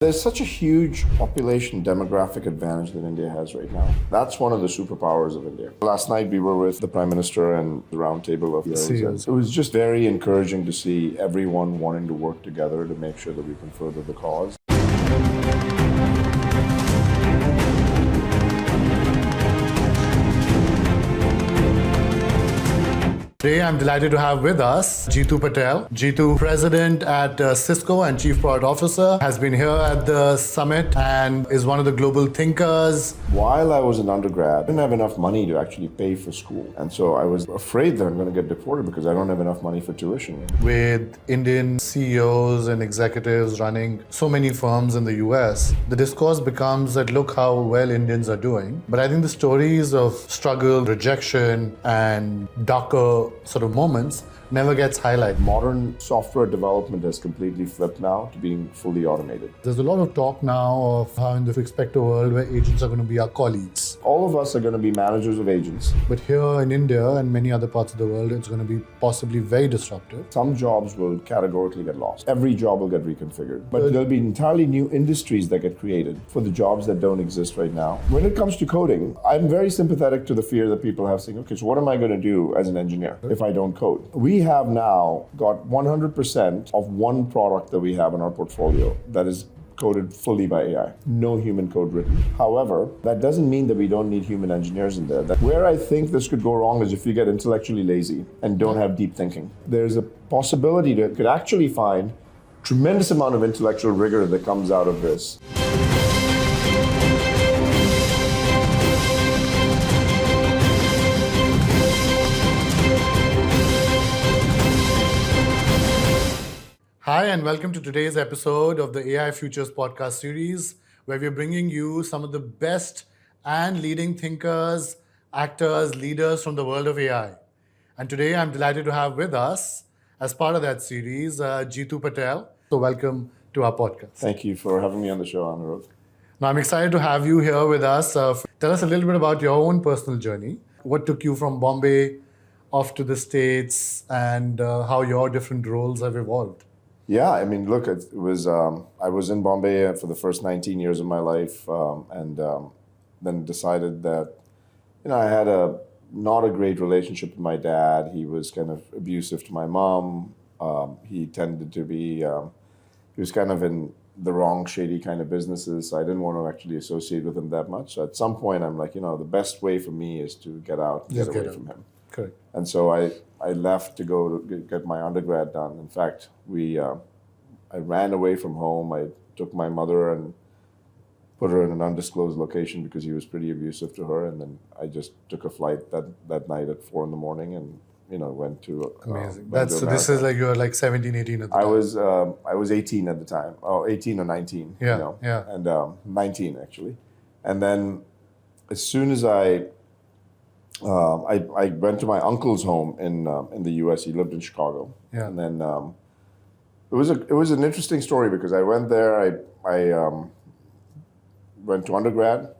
There's such a huge population demographic advantage that India has right now. That's one of the superpowers of India. Last night we were with the Prime Minister and the roundtable of CEOs. It was just very encouraging to see everyone wanting to work together to make sure that we can further the cause. Today, I'm delighted to have with us Jeetu Patel. Jeetu, president at Cisco and chief product officer, has been here at the summit and is one of the global thinkers. While I was an undergrad, I didn't have enough money to actually pay for school. And so I was afraid that I'm going to get deported because I don't have enough money for tuition. With Indian CEOs and executives running so many firms in the US, the discourse becomes that look how well Indians are doing. But I think the stories of struggle, rejection, and darker sort of moments never gets highlighted. Modern software development has completely flipped now to being fully automated. There's a lot of talk now of how we expect a world where agents are going to be our colleagues. All of us are going to be managers of agents. But here in India and many other parts of the world, it's going to be possibly very disruptive. Some jobs will categorically get lost. Every job will get reconfigured. But there'll be entirely new industries that get created for the jobs that don't exist right now. When it comes to coding, I'm very sympathetic to the fear that people have saying, okay, so what am I going to do as an engineer if I don't code? We have now got 100% of one product that we have in our portfolio that is coded fully by AI. No human code written. However, that doesn't mean that we don't need human engineers in there. Where I think this could go wrong is if you get intellectually lazy and don't have deep thinking. There's a possibility that you could actually find tremendous amount of intellectual rigor that comes out of this. Hi, and welcome to today's episode of the AI Futures podcast series, where we're bringing you some of the best and leading thinkers, actors, leaders from the world of AI. And today I'm delighted to have with us, as part of that series, Jeetu Patel. So welcome to our podcast. Thank you for having me on the show, Anirudh. Now I'm excited to have you here with us. Tell us a little bit about your own personal journey. What took you from Bombay off to the States and how your different roles have evolved? Yeah, I mean, look, it was I was in Bombay for the first 19 years of my life, and then decided that, I had not a great relationship with my dad. He was kind of abusive to my mom. He tended to be, he was kind of in the wrong, shady kind of businesses. So I didn't want to actually associate with him that much. So at some point, I'm like, the best way for me is to get out, get away from him. Correct. And so I left to go to get my undergrad done. In fact, I ran away from home. I took my mother and put her in an undisclosed location because he was pretty abusive to her. And then I just took a flight that night at 4 a.m. and went to amazing. So this is like you were like 17, 18 at the time. I was 18 at the time. 18 or 19. Yeah. And 19 actually. And then as soon as I went to my uncle's home in the U.S. He lived in Chicago, and then it was an interesting story because I went there. I went to undergrad,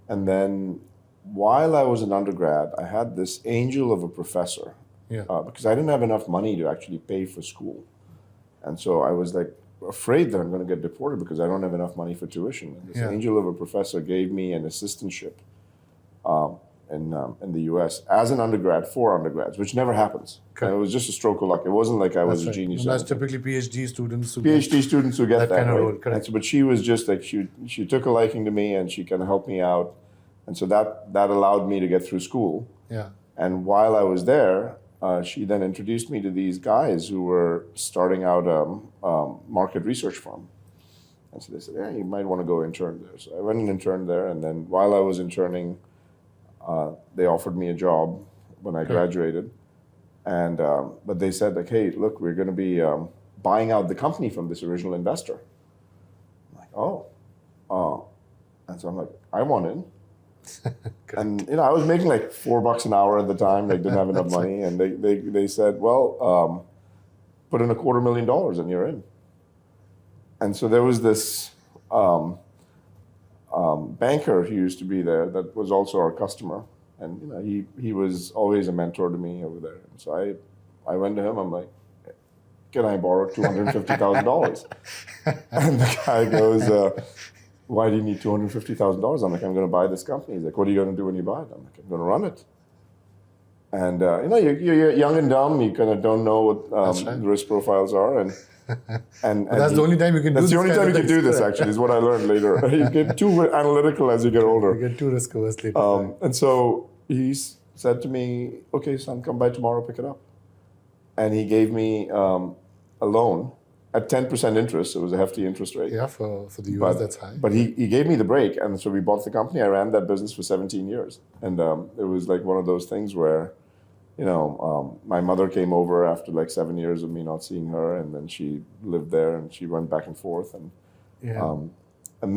and then while I was an undergrad, I had this angel of a professor because I didn't have enough money to actually pay for school, and so I was like afraid that I'm going to get deported because I don't have enough money for tuition. And this angel of a professor gave me an assistantship. In the U.S. as an undergrad for undergrads, which never happens. It was just a stroke of luck. It wasn't like I was a genius. And that's typically PhD students who get that kind of right? role. Correct. But she was just like, she took a liking to me and she kind of helped me out. And so that allowed me to get through school. Yeah. And while I was there, she then introduced me to these guys who were starting out a market research firm. And so they said, you might want to go intern there. So I went and interned there. And then while I was interning, they offered me a job when I graduated, and but they said like, hey, look, we're going to be buying out the company from this original investor. I'm like, oh, and so I'm like, I want in, and I was making like $4 an hour at the time. They didn't have enough money, and they said, well, put in $250,000 and you're in. And so there was this. Banker who used to be there that was also our customer, and he was always a mentor to me over there. And so I went to him. I'm like, can I borrow $250,000? And the guy goes, why do you need $250,000? I'm like, I'm going to buy this company. He's like, what are you going to do when you buy it? I'm like, I'm going to run it. And you're young and dumb. You kind of don't know what the risk profiles are, and that's the only time you can do this. That's the only time you can do this. Actually, is what I learned later. You get too analytical as you get older. You get too risk averse later. And so he said to me, "Okay, son, come by tomorrow, pick it up." And he gave me a loan at 10% interest. It was a hefty interest rate. Yeah, for the US, that's high. But he gave me the break, and so we bought the company. I ran that business for 17 years, and it was like one of those things where, my mother came over after like 7 years of me not seeing her, and then she lived there, and she went back and forth, and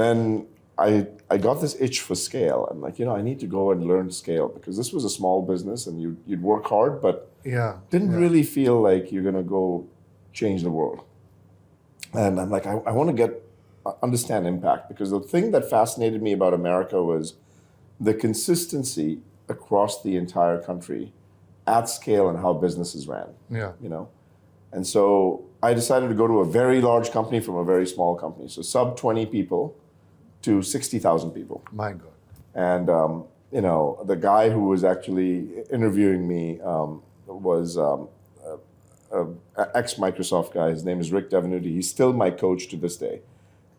then I got this itch for scale. I'm like, I need to go and learn scale, because this was a small business, and you'd work hard, but didn't really feel like you're gonna go change the world. And I'm like, I want to understand impact, because the thing that fascinated me about America was the consistency across the entire country at scale and how businesses ran. And so I decided to go to a very large company from a very small company. So sub 20 people to 60,000 people. My God. And, the guy who was actually interviewing me was ex-Microsoft guy. His name is Rick Devenuti. He's still my coach to this day.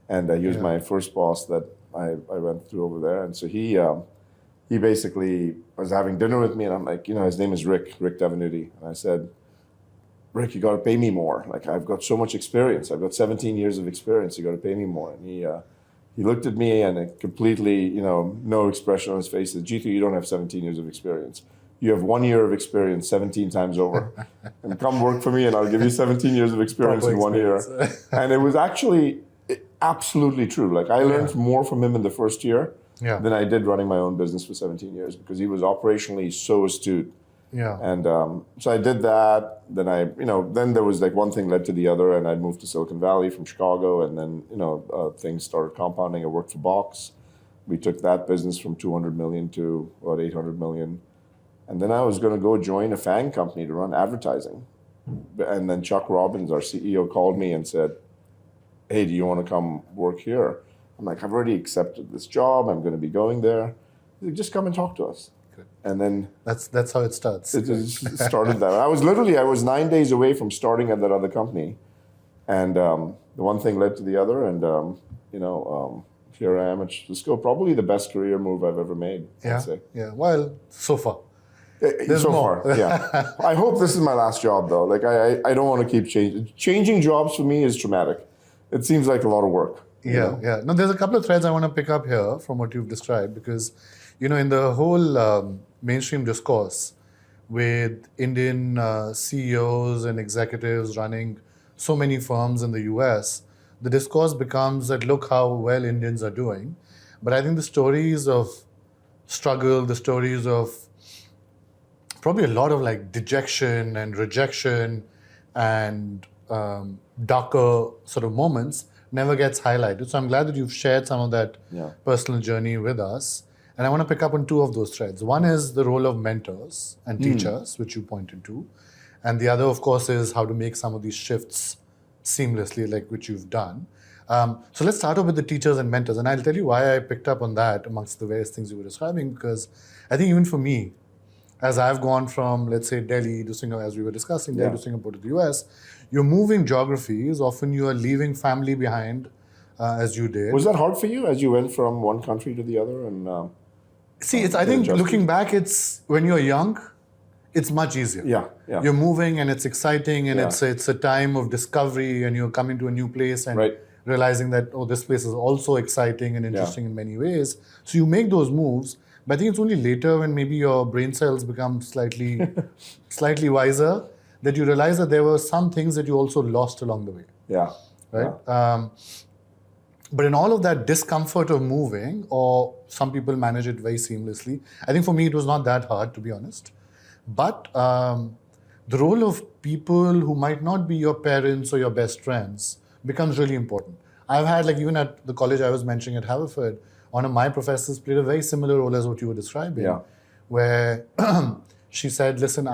And he was my first boss that I went through over there. And so he basically was having dinner with me, and I'm like, his name is Rick Devenuti. And I said, Rick, you got to pay me more. Like, I've got so much experience. I've got 17 years of experience. You got to pay me more. And he looked at me, and it completely, no expression on his face, said, Jeetu, you don't have 17 years of experience. You have 1 year of experience 17 times over. And come work for me, and I'll give you 17 years of experience in 1 year. And it was actually absolutely true. Like, I learned more from him in the first year than I did running my own business for 17 years, because he was operationally so astute. And so I did that. Then then there was like one thing led to the other, and I moved to Silicon Valley from Chicago, and then things started compounding. I worked for Box. We took that business from 200 million to about 800 million, and then I was going to go join a FANG company to run advertising, and then Chuck Robbins, our CEO, called me and said, "Hey, do you want to come work here?" I'm like, "I've already accepted this job. I'm going to be going there." He's like, "Just come and talk to us." Good. And then that's how it starts. It just started that. I was 9 days away from starting at that other company, and the one thing led to the other, and here I am at Cisco. Probably the best career move I've ever made. I'd say. Yeah. Well, so far. There's so more. Far, yeah. I hope this is my last job, though. Like, I don't want to keep changing. Changing jobs for me is traumatic. It seems like a lot of work. Yeah. Now, there's a couple of threads I want to pick up here from what you've described, because, in the whole mainstream discourse with Indian CEOs and executives running so many firms in the US, the discourse becomes that look how well Indians are doing. But I think the stories of struggle, the stories of probably a lot of like dejection and rejection and darker sort of moments never gets highlighted. So I'm glad that you've shared some of that personal journey with us. And I want to pick up on two of those threads. One is the role of mentors and teachers, which you pointed to. And the other, of course, is how to make some of these shifts seamlessly, like which you've done. So let's start off with the teachers and mentors. And I'll tell you why I picked up on that amongst the various things you were describing, because I think even for me, as I've gone from, let's say, Delhi to Singapore, as we were discussing, Delhi to Singapore to the US, you're moving geographies. Often you are leaving family behind, as you did. Was that hard for you as you went from one country to the other? And see, I think looking back, it's when you're young, it's much easier. Yeah. You're moving and it's exciting, and it's a time of discovery, and you're coming to a new place and realizing that, this place is also exciting and interesting in many ways. So you make those moves. But I think it's only later, when maybe your brain cells become slightly wiser, that you realize that there were some things that you also lost along the way. Yeah. Right? Yeah. But in all of that discomfort of moving, or some people manage it very seamlessly, I think for me it was not that hard, to be honest. But the role of people who might not be your parents or your best friends becomes really important. I've had, like, even at the college I was mentioning at Haverford, one of my professors played a very similar role as what you were describing, where she said, listen,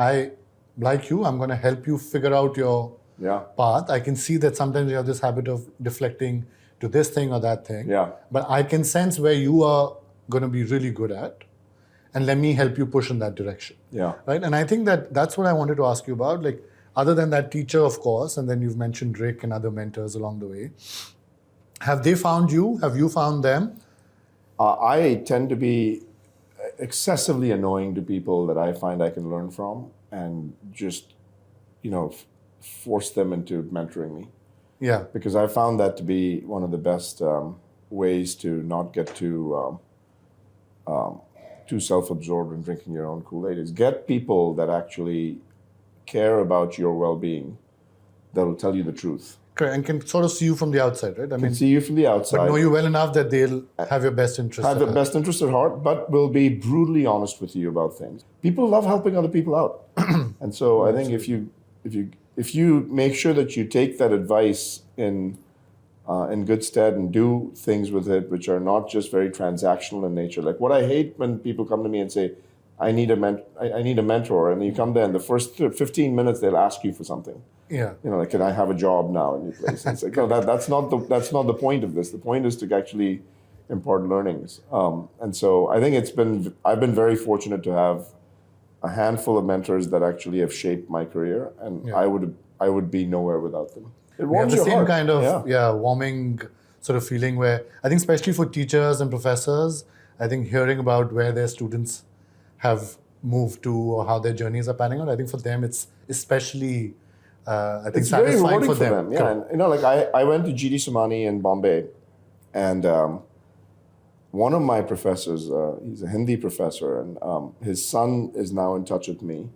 like you, I'm going to help you figure out your path. I can see that sometimes you have this habit of deflecting to this thing or that thing. Yeah. But I can sense where you are going to be really good at, and let me help you push in that direction. Yeah. Right. And I think that that's what I wanted to ask you about. Like, other than that teacher, of course, and then you've mentioned Rick and other mentors along the way. Have they found you? Have you found them? I tend to be excessively annoying to people that I find I can learn from, and just, force them into mentoring me. Yeah. Because I found that to be one of the best ways to not get too self-absorbed in drinking your own Kool-Aid, is get people that actually care about your well-being, that will tell you the truth. Correct. And can sort of see you from the outside, right? I mean, See you from the outside. but know you well enough that they'll have your best interest. Have the best interest at heart, but will be brutally honest with you about things. People love helping other people out, and so I think if you make sure that you take that advice in good stead and do things with it which are not just very transactional in nature. Like, what I hate when people come to me and say, I need a mentor, and you come there and the first 15 minutes they'll ask you for something. Yeah. Like, can I have a job now in your place? It's like, no, that's not the point of this. The point is to actually impart learnings. And so I think I've been very fortunate to have a handful of mentors that actually have shaped my career, and I would be nowhere without them. It warms the your same heart. kind of warming sort of feeling where I think especially for teachers and professors, I think hearing about where their students have moved to or how their journeys are panning out, I think for them it's especially it's satisfying very rewarding for them. Yeah, and I went to GD Somani in Bombay, and one of my professors, he's a Hindi professor, and his son is now in touch with me.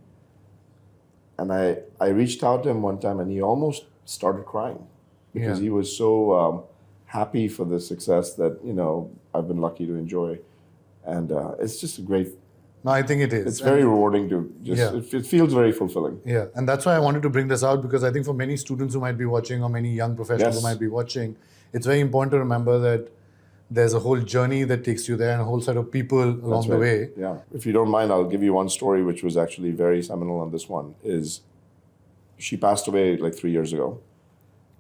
And I reached out to him one time, and he almost started crying because he was so happy for the success that I've been lucky to enjoy, and it's just a great. No, I think it is. It's very rewarding to just. It feels very fulfilling. Yeah, and that's why I wanted to bring this out, because I think for many students who might be watching or many young professionals who might be watching, it's very important to remember that there's a whole journey that takes you there and a whole set of people along the way. Yeah. If you don't mind, I'll give you one story which was actually very seminal on this one. Is she passed away like 3 years ago,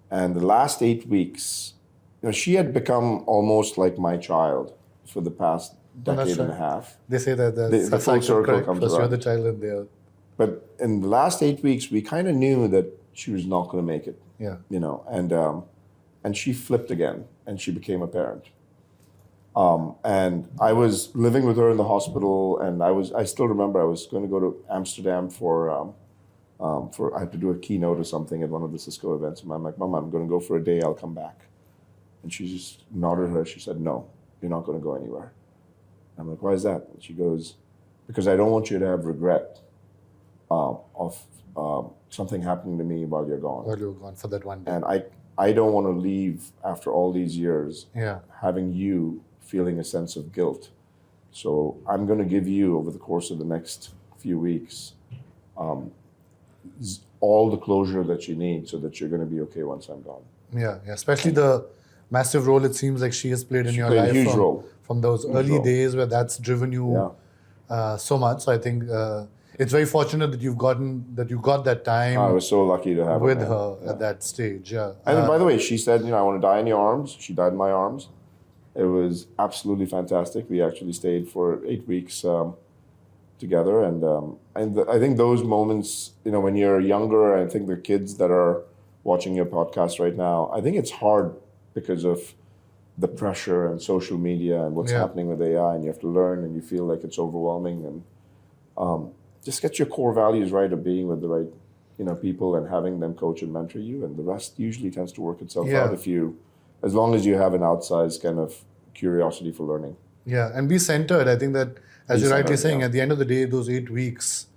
and the last 8 weeks, she had become almost like my child for the past decade and a half. They say that the full circle comes around. You're the child and they're... But in the last 8 weeks, we kind of knew that she was not going to make it. Yeah. And she flipped again, and she became a parent. And I was living with her in the hospital, and I still remember I was going to go to Amsterdam for I had to do a keynote or something at one of the Cisco events. And I'm like, Mom, I'm going to go for a day. I'll come back. And she just nodded her. She said, no, you're not going to go anywhere. I'm like, why is that? And she goes, because I don't want you to have regret of something happening to me while you're gone. While you're gone for that one day. And I don't want to leave after all these years having you feeling a sense of guilt. So I'm going to give you, over the course of the next few weeks, all the closure that you need so that you're going to be okay once I'm gone. Yeah, especially the massive role it seems like she has played in your life. A huge role. From those early days where that's driven you so much. So I think it's very fortunate that you got that time. I was so lucky to have with her at that stage. Yeah. And by the way, she said, I want to die in your arms. She died in my arms. It was absolutely fantastic. We actually stayed for 8 weeks together, and I think those moments, when you're younger, I think the kids that are watching your podcast right now, I think it's hard because of the pressure and social media and what's happening with AI, and you have to learn, and you feel like it's overwhelming, and just get your core values right of being with the right people and having them coach and mentor you, and the rest usually tends to work itself out as long as you have an outsized kind of curiosity for learning. Yeah, and be centered. I think that, as you're rightly saying, at the end of the day, those 8 weeks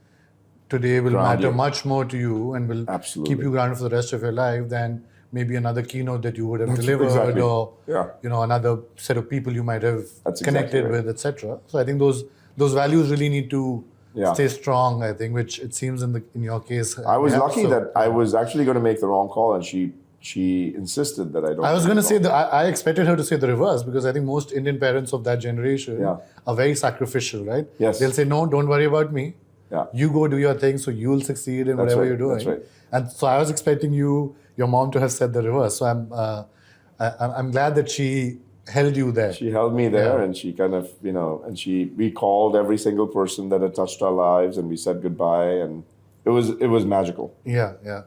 today will matter much more to you and will keep you grounded for the rest of your life than maybe another keynote that you would have delivered or another set of people you might have connected with, etc. So I think those values really need to stay strong, I think, which it seems in your case. I was lucky that I was actually going to make the wrong call, and she insisted that I don't. I was going to say that I expected her to say the reverse, because I think most Indian parents of that generation are very sacrificial, right? Yes. They'll say, no, don't worry about me. Yeah. You go do your thing, so you'll succeed in whatever you're doing. That's right. And so I was expecting your mom to have said the reverse. So I'm glad that she held you there. She held me there, Yeah. and she kind of, and we called every single person that had touched our lives, and we said goodbye, and it was magical. Yeah, yeah.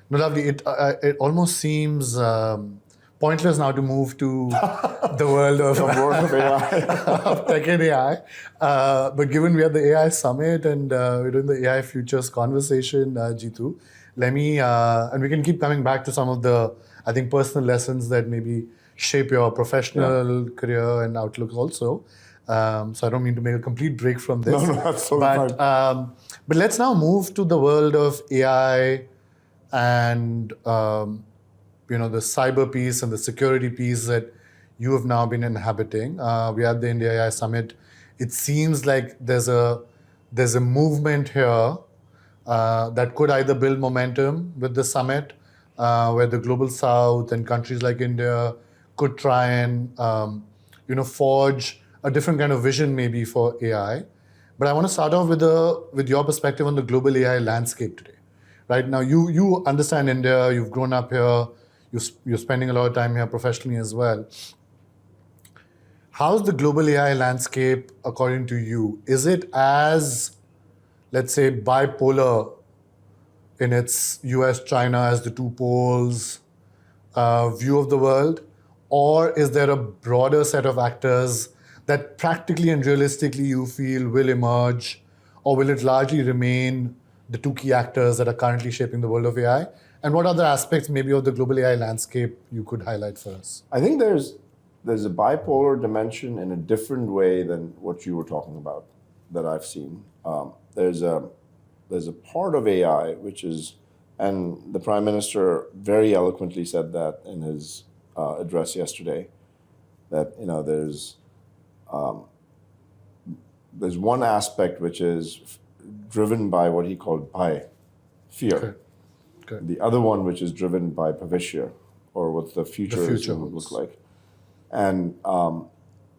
No, lovely. It almost seems pointless now to move to the world of The world of AI. of tech and AI. But given we are the AI summit and we're doing the AI futures conversation, Jeetu, let me and we can keep coming back to some of the, I think, personal lessons that maybe shape your professional career and outlook also. So I don't mean to make a complete break from this. No, that's totally fine. But let's now move to the world of AI and the cyber piece and the security piece that you have now been inhabiting. We are at the India AI Summit. It seems like there's a movement here that could either build momentum with the summit, where the global south and countries like India could try and forge a different kind of vision maybe for AI. But I want to start off with your perspective on the global AI landscape today. Right now, you understand India. You've grown up here. You're spending a lot of time here professionally as well. How's the global AI landscape according to you? Is it as, let's say, bipolar in its US-China as the two poles view of the world? Or is there a broader set of actors that practically and realistically you feel will emerge? Or will it largely remain the two key actors that are currently shaping the world of AI? And what other aspects maybe of the global AI landscape you could highlight for us? I think there's a bipolar dimension in a different way than what you were talking about that I've seen. There's a part of AI which is, and the Prime Minister very eloquently said that in his address yesterday, that there's one aspect which is driven by what he called bhai, fear. Okay. The other one which is driven by bhavishya, or what the future would look like. And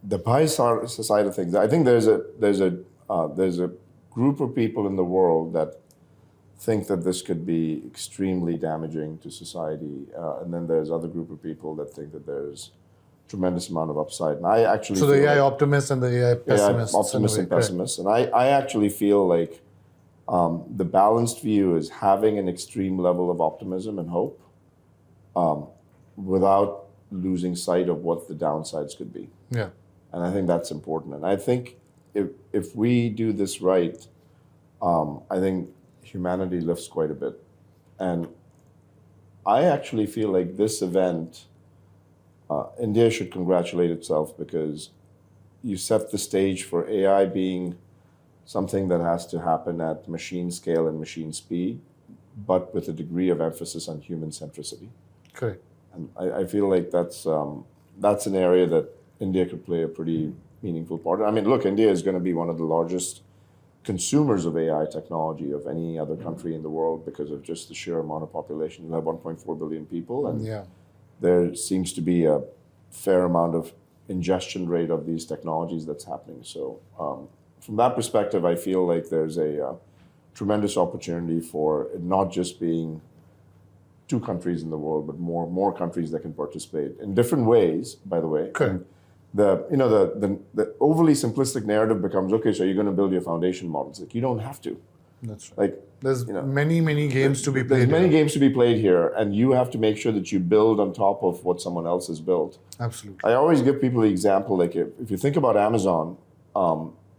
the bhai side of things, I think there's a group of people in the world that think that this could be extremely damaging to society, and then there's other group of people that think that there's tremendous amount of upside. And I actually so the AI optimists and the AI pessimists. AI optimists and pessimists, and I actually feel like the balanced view is having an extreme level of optimism and hope without losing sight of what the downsides could be. Yeah. And I think that's important. And I think if we do this right, I think humanity lifts quite a bit. And I actually feel like this event, India should congratulate itself, because you set the stage for AI being something that has to happen at machine scale and machine speed, but with a degree of emphasis on human centricity. Correct. And I feel like that's an area that India could play a pretty meaningful part. I mean, look, India is going to be one of the largest consumers of AI technology of any other country in the world because of just the sheer amount of population. You have 1.4 billion people, and there seems to be a fair amount of ingestion rate of these technologies that's happening. So from that perspective, I feel like there's a tremendous opportunity for it not just being two countries in the world, but more countries that can participate in different ways, by the way. Correct. The overly simplistic narrative becomes, okay, so you're going to build your foundation models. Like, you don't have to. That's right. Like, there's many games to be played. There's many games to be played here, and you have to make sure that you build on top of what someone else has built. Absolutely. I always give people the example, like if you think about Amazon,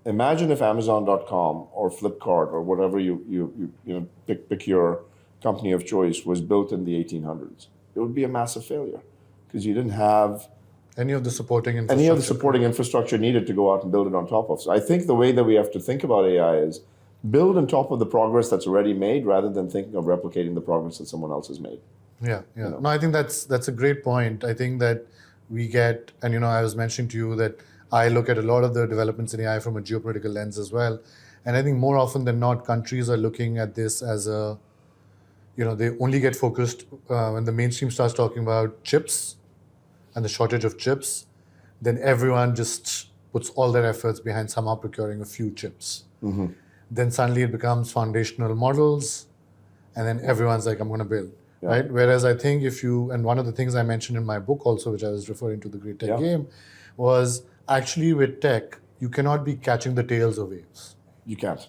imagine if Amazon.com or Flipkart or whatever you pick your company of choice was built in the 1800s. It would be a massive failure because you didn't have any of the supporting infrastructure needed to go out and build it on top of. So I think the way that we have to think about AI is build on top of the progress that's already made, rather than thinking of replicating the progress that someone else has made. Yeah. No, I think that's a great point. I think that we get, and I was mentioning to you that I look at a lot of the developments in AI from a geopolitical lens as well. And I think more often than not, countries are looking at this as they only get focused when the mainstream starts talking about chips and the shortage of chips, then everyone just puts all their efforts behind somehow procuring a few chips. Mm-hmm. Then suddenly it becomes foundational models, and then everyone's like, I'm going to build, right? Whereas I think and one of the things I mentioned in my book also, which I was referring to, The Great Tech Game, was actually with tech, you cannot be catching the tails of waves. You can't.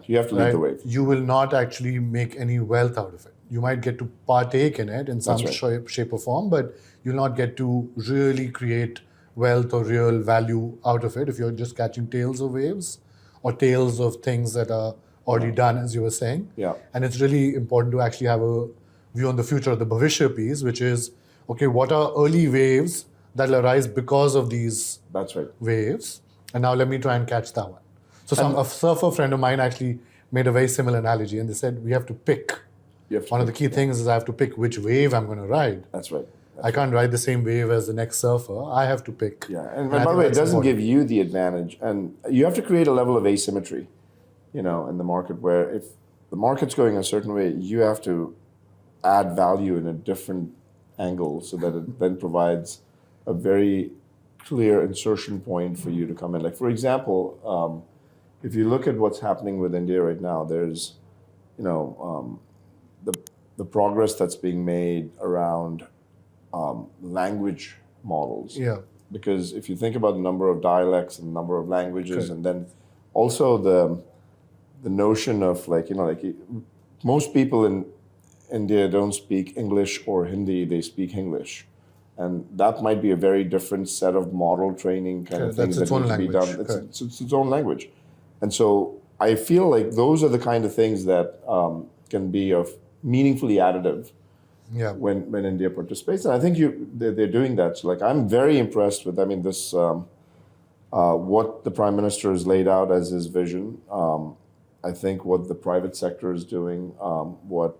You have to lead the wave. You will not actually make any wealth out of it. You might get to partake in it in some shape or form, but you'll not get to really create wealth or real value out of it if you're just catching tails of waves or tails of things that are already done, as you were saying. Yeah. And it's really important to actually have a view on the future of the Bhavishya piece, which is, okay, what are early waves that will arise because of these waves? And now let me try and catch that one. So a surfer friend of mine actually made a very similar analogy, and they said, we have to pick. One of the key things is I have to pick which wave I'm going to ride. That's right. I can't ride the same wave as the next surfer. I have to pick. Yeah, and by the way, it doesn't give you the advantage. And you have to create a level of asymmetry, in the market where if the market's going a certain way, you have to add value in a different angle so that it then provides a very clear insertion point for you to come in. Like, for example, if you look at what's happening with India right now, there's, the progress that's being made around language models. Yeah. Because if you think about the number of dialects and the number of languages, and then also the notion of most people in India don't speak English or Hindi, they speak English. And that might be a very different set of model training kind of things that need to be done. It's its own language. And so I feel like those are the kind of things that can be of meaningfully additive when India participates. And I think they're doing that. So I'm very impressed with, this, what the Prime Minister has laid out as his vision. I think what the private sector is doing, what,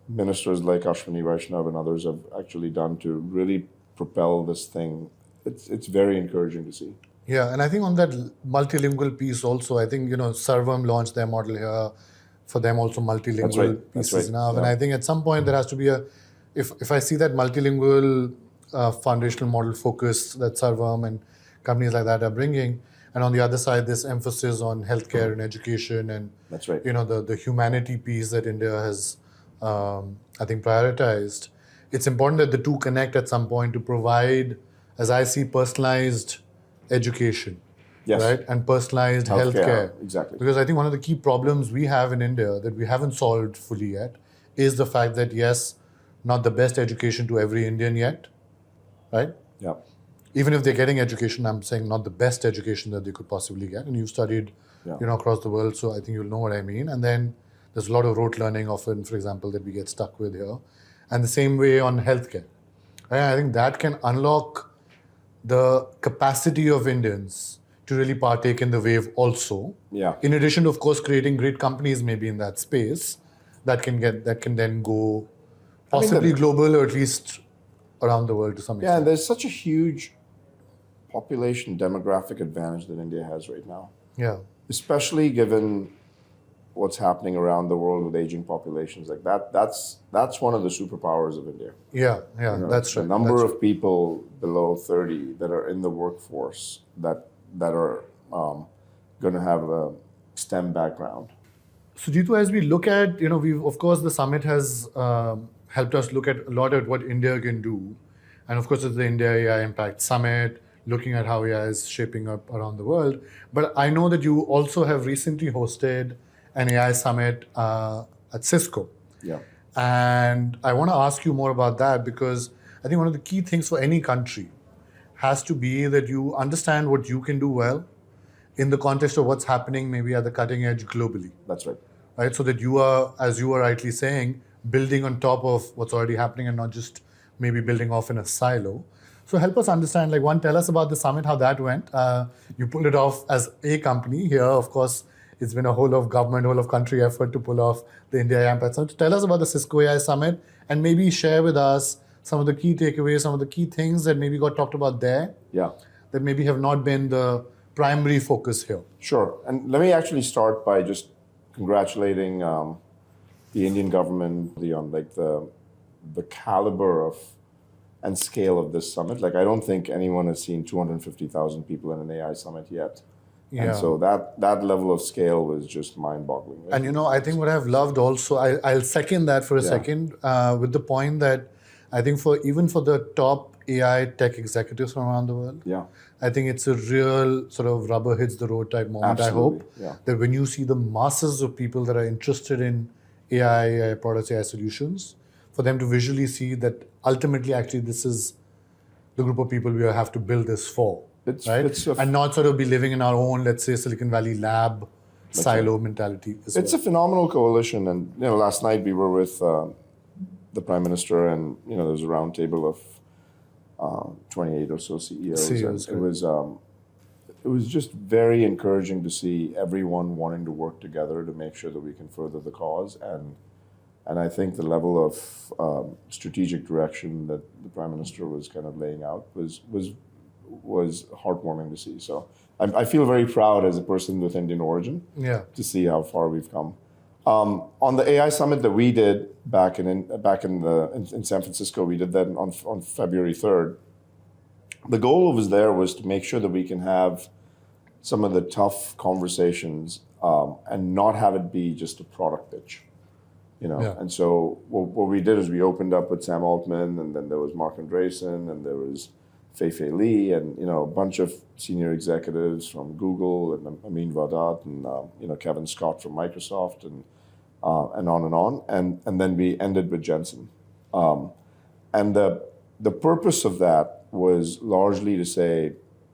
ministers like Ashwini Vaishnav and others have actually done to really propel this thing. It's very encouraging to see. Yeah, and I think on that multilingual piece also, I think, Sarvam launched their model here. For them also multilingual pieces now. And I think at some point there has to be if I see that multilingual foundational model focus that Sarvam and companies like that are bringing, and on the other side, this emphasis on healthcare and education and the humanity piece that India has, I think, prioritized. It's important that the two connect at some point to provide, as I see, personalized education, right, and personalized healthcare. Exactly. Because I think one of the key problems we have in India that we haven't solved fully yet is the fact that yes, not the best education to every Indian yet, right? Yeah. Even if they're getting education, I'm saying not the best education that they could possibly get. And you've studied, across the world, so I think you'll know what I mean. And then there's a lot of rote learning often, for example, that we get stuck with here. And the same way on healthcare. And I think that can unlock the capacity of Indians to really partake in the wave also. Yeah. In addition to, of course, creating great companies maybe in that space that can then go possibly global or at least around the world to some extent. Yeah, and there's such a huge population demographic advantage that India has right now. Yeah. Especially given what's happening around the world with aging populations. Like that's one of the superpowers of India. Yeah, that's right. The number of people below 30 that are in the workforce that are going to have a STEM background. So Jeetu, as we look at, we've, of course, the summit has helped us look at a lot at what India can do. And of course, it's the India AI Impact Summit, looking at how AI is shaping up around the world. But I know that you also have recently hosted an AI summit at Cisco. Yeah. And I want to ask you more about that because I think one of the key things for any country has to be that you understand what you can do well in the context of what's happening maybe at the cutting edge globally. That's right. Right, so that you are, as you were rightly saying, building on top of what's already happening and not just maybe building off in a silo. So help us understand, tell us about the summit, how that went. You pulled it off as a company here. Of course, it's been a whole of government, whole of country effort to pull off the India AI Impact Summit. Tell us about the Cisco AI Summit and maybe share with us some of the key takeaways, some of the key things that maybe got talked about there. Yeah. That maybe have not been the primary focus here. Sure. And let me actually start by just congratulating the Indian government on the caliber of and scale of this summit. I don't think anyone has seen 250,000 people in an AI summit yet. Yeah. And so that level of scale was just mind-boggling. Right? And I think what I've loved also, I'll second that for a second, with the point that I think even for the top AI tech executives from around the world, Yeah. I think it's a real sort of rubber hits the road type moment. Absolutely. I hope that when you see the masses of people that are interested in AI products, AI solutions, for them to visually see that ultimately actually this is the group of people we have to build this for. And not sort of be living in our own, let's say, Silicon Valley lab silo mentality. It's a phenomenal coalition. And last night we were with the Prime Minister, and there was a round table of 28 or so CEOs. And it was just very encouraging to see everyone wanting to work together to make sure that we can further the cause. And I think the level of strategic direction that the Prime Minister was kind of laying out was heartwarming to see. So I feel very proud as a person with Indian origin to see how far we've come. On the AI summit that we did back in San Francisco, we did that on February 3rd. The goal was to make sure that we can have some of the tough conversations and not have it be just a product pitch. And so what we did is we opened up with Sam Altman, and then there was Mark Andreessen, and there was Fei-Fei Li, and a bunch of senior executives from Google, and Amin Vadat, and Kevin Scott from Microsoft, and on. And then we ended with Jensen. And the purpose of that was largely to say,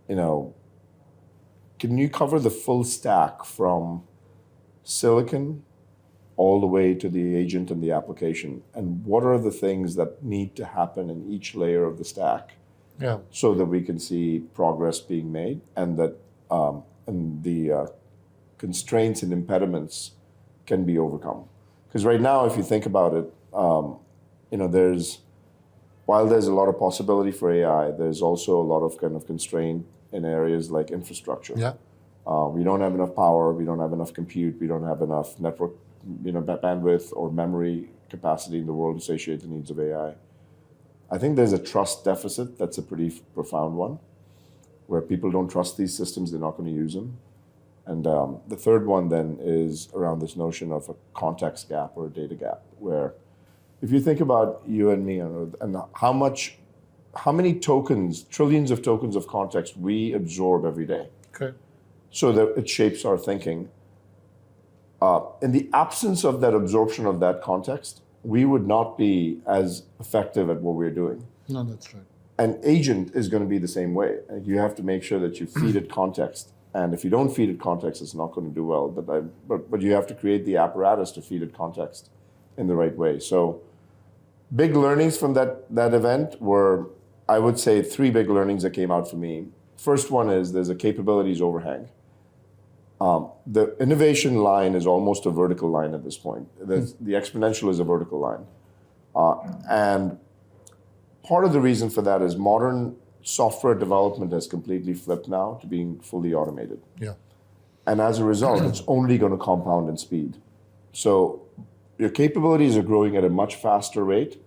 can you cover the full stack from silicon all the way to the agent and the application? And what are the things that need to happen in each layer of the stack so that we can see progress being made, and that and the constraints and impediments can be overcome? Because right now, if you think about it, while there's a lot of possibility for AI, there's also a lot of kind of constraint in areas like infrastructure. We don't have enough power, we don't have enough compute, we don't have enough network bandwidth or memory capacity in the world to satiate the needs of AI. I think there's a trust deficit that's a pretty profound one, where people don't trust these systems, they're not going to use them. And the third one then is around this notion of a context gap or a data gap, where if you think about you and me and how many tokens, trillions of tokens of context we absorb every day, so that it shapes our thinking. In the absence of that absorption of that context, we would not be as effective at what we're doing. No, that's right. An agent is going to be the same way. You have to make sure that you feed it context. And if you don't feed it context, it's not going to do well. But you have to create the apparatus to feed it context in the right way. So big learnings from that event were, I would say, 3 big learnings that came out for me. First one is there's a capabilities overhang. The innovation line is almost a vertical line at this point. The exponential is a vertical line. And part of the reason for that is modern software development has completely flipped now to being fully automated. And as a result, it's only going to compound in speed. So your capabilities are growing at a much faster rate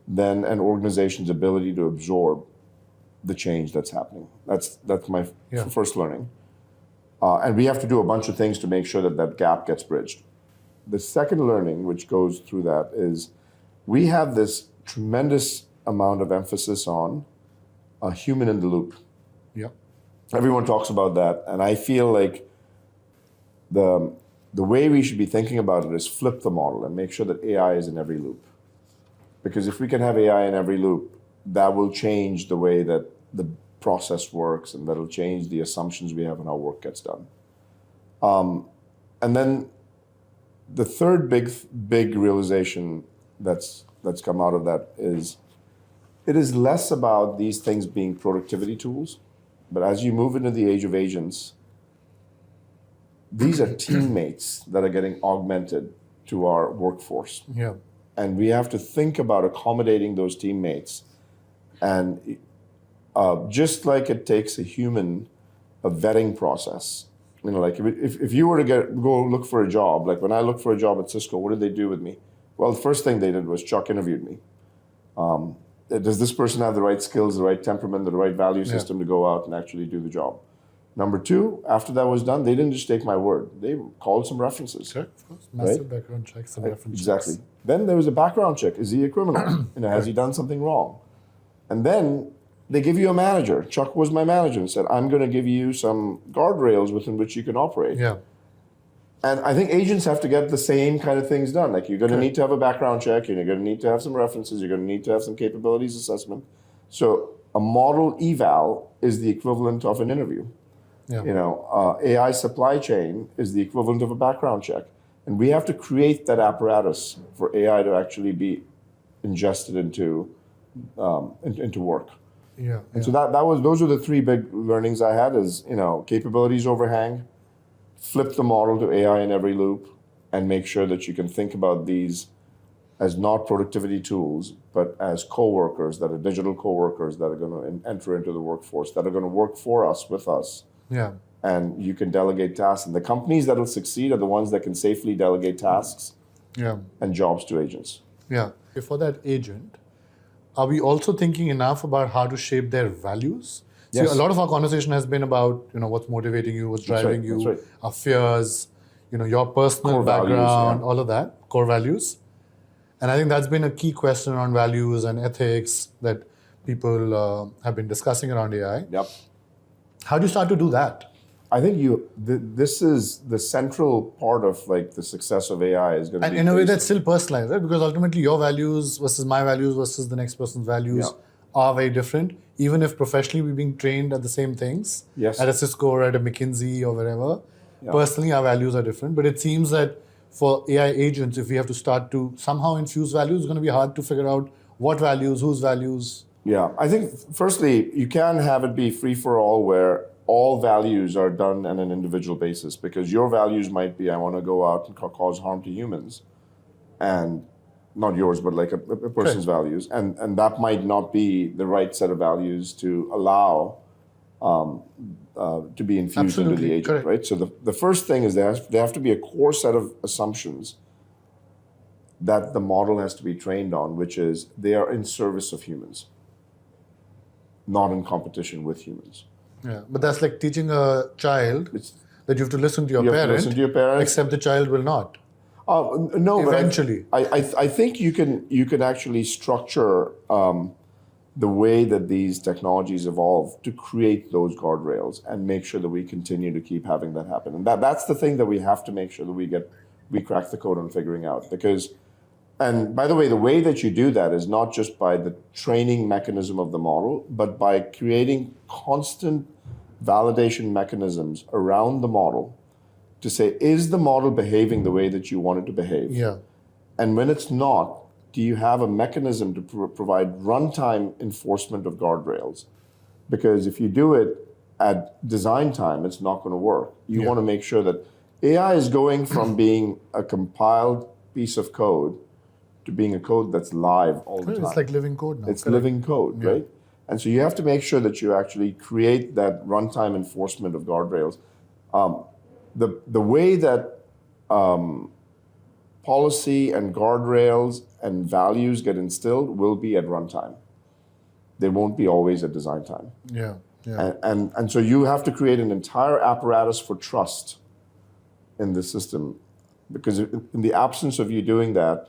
than an organization's ability to absorb the change that's happening. That's my first learning. And we have to do a bunch of things to make sure that that gap gets bridged. The second learning, which goes through that, is we have this tremendous amount of emphasis on a human in the loop. Everyone talks about that, and I feel like the way we should be thinking about it is flip the model and make sure that AI is in every loop. Because if we can have AI in every loop, that will change the way that the process works, and that'll change the assumptions we have and how work gets done. And then the third big realization that's come out of that is it is less about these things being productivity tools, but as you move into the age of agents, these are teammates that are getting augmented to our workforce. And we have to think about accommodating those teammates. And just like it takes a human a vetting process, like if you were to go look for a job, like when I looked for a job at Cisco, what did they do with me? Well, the first thing they did was Chuck interviewed me. Does this person have the right skills, the right temperament, the right value system to go out and actually do the job? Number two, after that was done, they didn't just take my word. They called some references. Sure, of course. Massive background checks, some reference Exactly. checks. Then there was a background check. Is he a criminal? Has he done something wrong? And then they give you a manager. Chuck was my manager and said, I'm going to give you some guardrails within which you can operate. Yeah. And I think agents have to get the same kind of things done. Like you're going to need to have a background check, and you're going to need to have some references, you're going to need to have some capabilities assessment. So a model eval is the equivalent of an interview. Yeah. AI supply chain is the equivalent of a background check. And we have to create that apparatus for AI to actually be ingested into work. Yeah. And so those are the three big learnings I had is, capabilities overhang, flip the model to AI in every loop, and make sure that you can think about these as not productivity tools, but as coworkers that are digital coworkers that are going to enter into the workforce, that are going to work for us, with us. Yeah. And you can delegate tasks. And the companies that will succeed are the ones that can safely delegate tasks and jobs to agents. Yeah. For that agent, are we also thinking enough about how to shape their values? Yes. See, a lot of our conversation has been about, what's motivating you, what's driving you, our fears, your personal Core background, values, all of that, core values. And I think that's been a key question on values and ethics that people have been discussing around AI. Yep. How do you start to do that? I think this is the central part of the success of AI is going to be. And in a way that's still personalized, right? Because ultimately your values versus my values versus the next person's values are very different. Even if professionally we're being trained at the same things, at a Cisco or at a McKinsey or wherever, personally our values are different. But it seems that for AI agents, if we have to start to somehow infuse values, it's going to be hard to figure out what values, whose values. Yeah, I think firstly, you can have it be free for all where all values are done on an individual basis, because your values might be, I want to go out and cause harm to humans, and not yours, but like a person's values. And that might not be the right set of values to allow to be infused into the agent, right? So the first thing is there have to be a core set of assumptions that the model has to be trained on, which is they are in service of humans, not in competition with humans. Yeah, but that's like teaching a child that you have to listen to your parent. Listen to your parents, except the child will not. No, eventually. But I think you can actually structure the way that these technologies evolve to create those guardrails and make sure that we continue to keep having that happen. And that's the thing that we have to make sure that we crack the code on figuring out. And by the way that you do that is not just by the training mechanism of the model, but by creating constant validation mechanisms around the model to say, is the model behaving the way that you want it to behave? Yeah. And when it's not, do you have a mechanism to provide runtime enforcement of guardrails? Because if you do it at design time, it's not going to work. You want to make sure that AI is going from being a compiled piece of code to being a code that's live all the time. It's like living code now. It's living code, right? And so you have to make sure that you actually create that runtime enforcement of guardrails. The way that policy and guardrails and values get instilled will be at runtime. They won't be always at design time. Yeah. And so you have to create an entire apparatus for trust in the system, because in the absence of you doing that,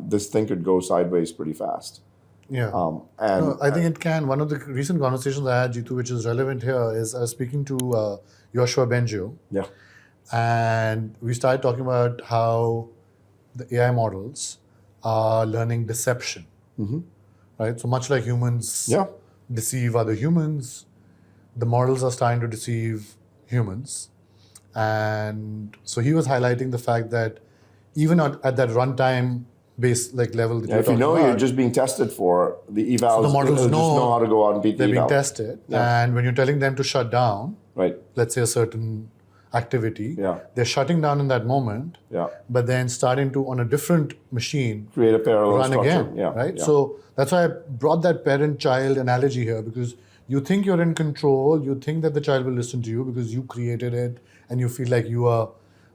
this thing could go sideways pretty fast. Yeah. I think it can. One of the recent conversations I had, Jeetu, which is relevant here, is I was speaking to Joshua Bengio. Yeah. And we started talking about how the AI models are learning deception. Mm-hmm. Right? So much like humans deceive other humans, the models are starting to deceive humans. And so he was highlighting the fact that even at that runtime base level that if you know you're just being tested for the evals, so the models just know how to go out and beat the eval. They're being tested. Yeah. And when you're telling them to shut down, let's say a certain activity, they're shutting down in that moment, but then starting to, on a different machine, create a parallel run structure. Again, right? So that's why I brought that parent-child analogy here, because you think you're in control, you think that the child will listen to you because you created it, and you feel like you are,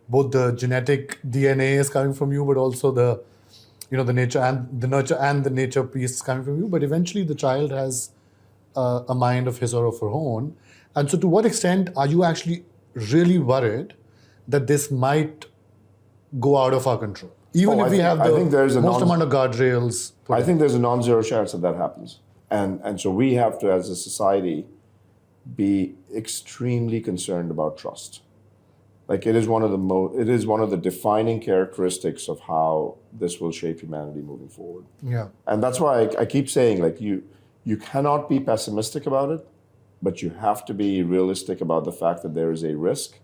both the genetic DNA is coming from you, but also the nature and the nurture and the nature piece is coming from you. But eventually the child has a mind of his or of her own. And so to what extent are you actually really worried that this might go out of our control? Even if we have the most amount of guardrails. I think there's a non-zero chance that happens. And so we have to, as a society, be extremely concerned about trust. Like it is one of the defining characteristics of how this will shape humanity moving forward. Yeah. And that's why I keep saying, like, you cannot be pessimistic about it, but you have to be realistic about the fact that there is a risk,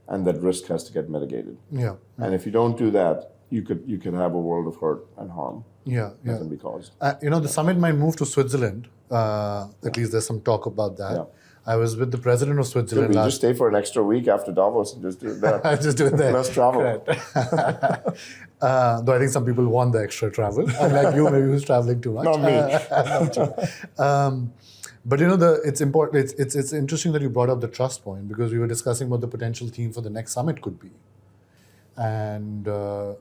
and that risk has to get mitigated. Yeah. And if you don't do that, you could have a world of hurt and harm. Yeah. That can be caused. The summit might move to Switzerland. At least there's some talk about that. Yeah. I was with the president of Switzerland. Could we just stay for an extra week after Davos and just do it there? Just do it there. Less travel. Though I think some people want the extra travel. Unlike you, maybe who's traveling too much. Not me. But it's important. It's interesting that you brought up the trust point, because we were discussing what the potential theme for the next summit could be, and the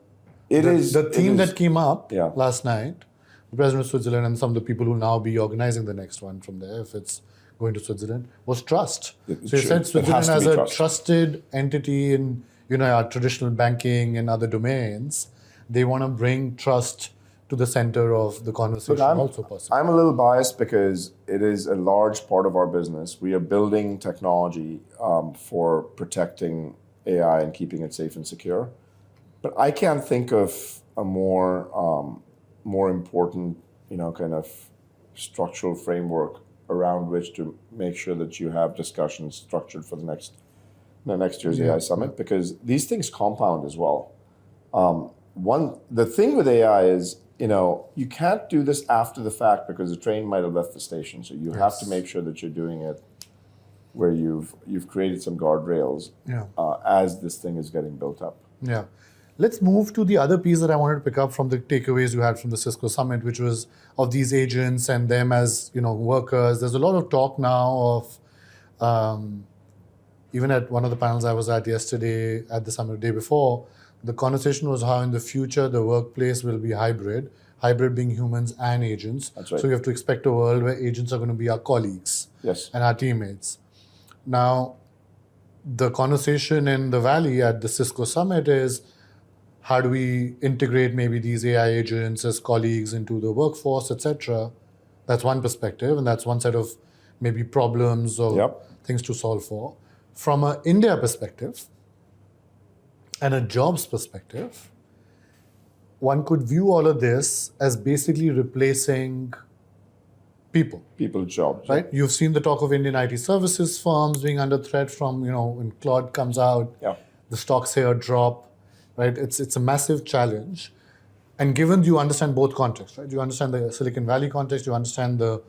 theme that came up last night. The president of Switzerland and some of the people who will now be organizing the next one from there, if it's going to Switzerland, was trust. So you said Switzerland as a trusted entity in our traditional banking and other domains. They want to bring trust to the center of the conversation also possibly. I'm a little biased because it is a large part of our business. We are building technology for protecting AI and keeping it safe and secure. But I can't think of a more important, kind of structural framework around which to make sure that you have discussions structured for the next year's AI Summit, because these things compound as well. The thing with AI is, you can't do this after the fact because the train might have left the station. So you have to make sure that you're doing it where you've created some guardrails as this thing is getting built up. Yeah. Let's move to the other piece that I wanted to pick up from the takeaways you had from the Cisco Summit, which was of these agents and them as workers. There's a lot of talk now of, even at one of the panels I was at yesterday at the summit the day before, the conversation was how in the future the workplace will be hybrid being humans and agents. That's right. So you have to expect a world where agents are going to be our colleagues and our teammates. Now, the conversation in the Valley at the Cisco Summit is, how do we integrate maybe these AI agents as colleagues into the workforce, etc.? That's one perspective, and that's one set of maybe problems or things to solve for. From an India perspective and a jobs perspective, one could view all of this as basically replacing people. People's jobs. Right? You've seen the talk of Indian IT services firms being under threat from, when Claude comes out, the stocks here drop. Right, it's a massive challenge, and given you understand both contexts, right? You understand the Silicon Valley context, you understand the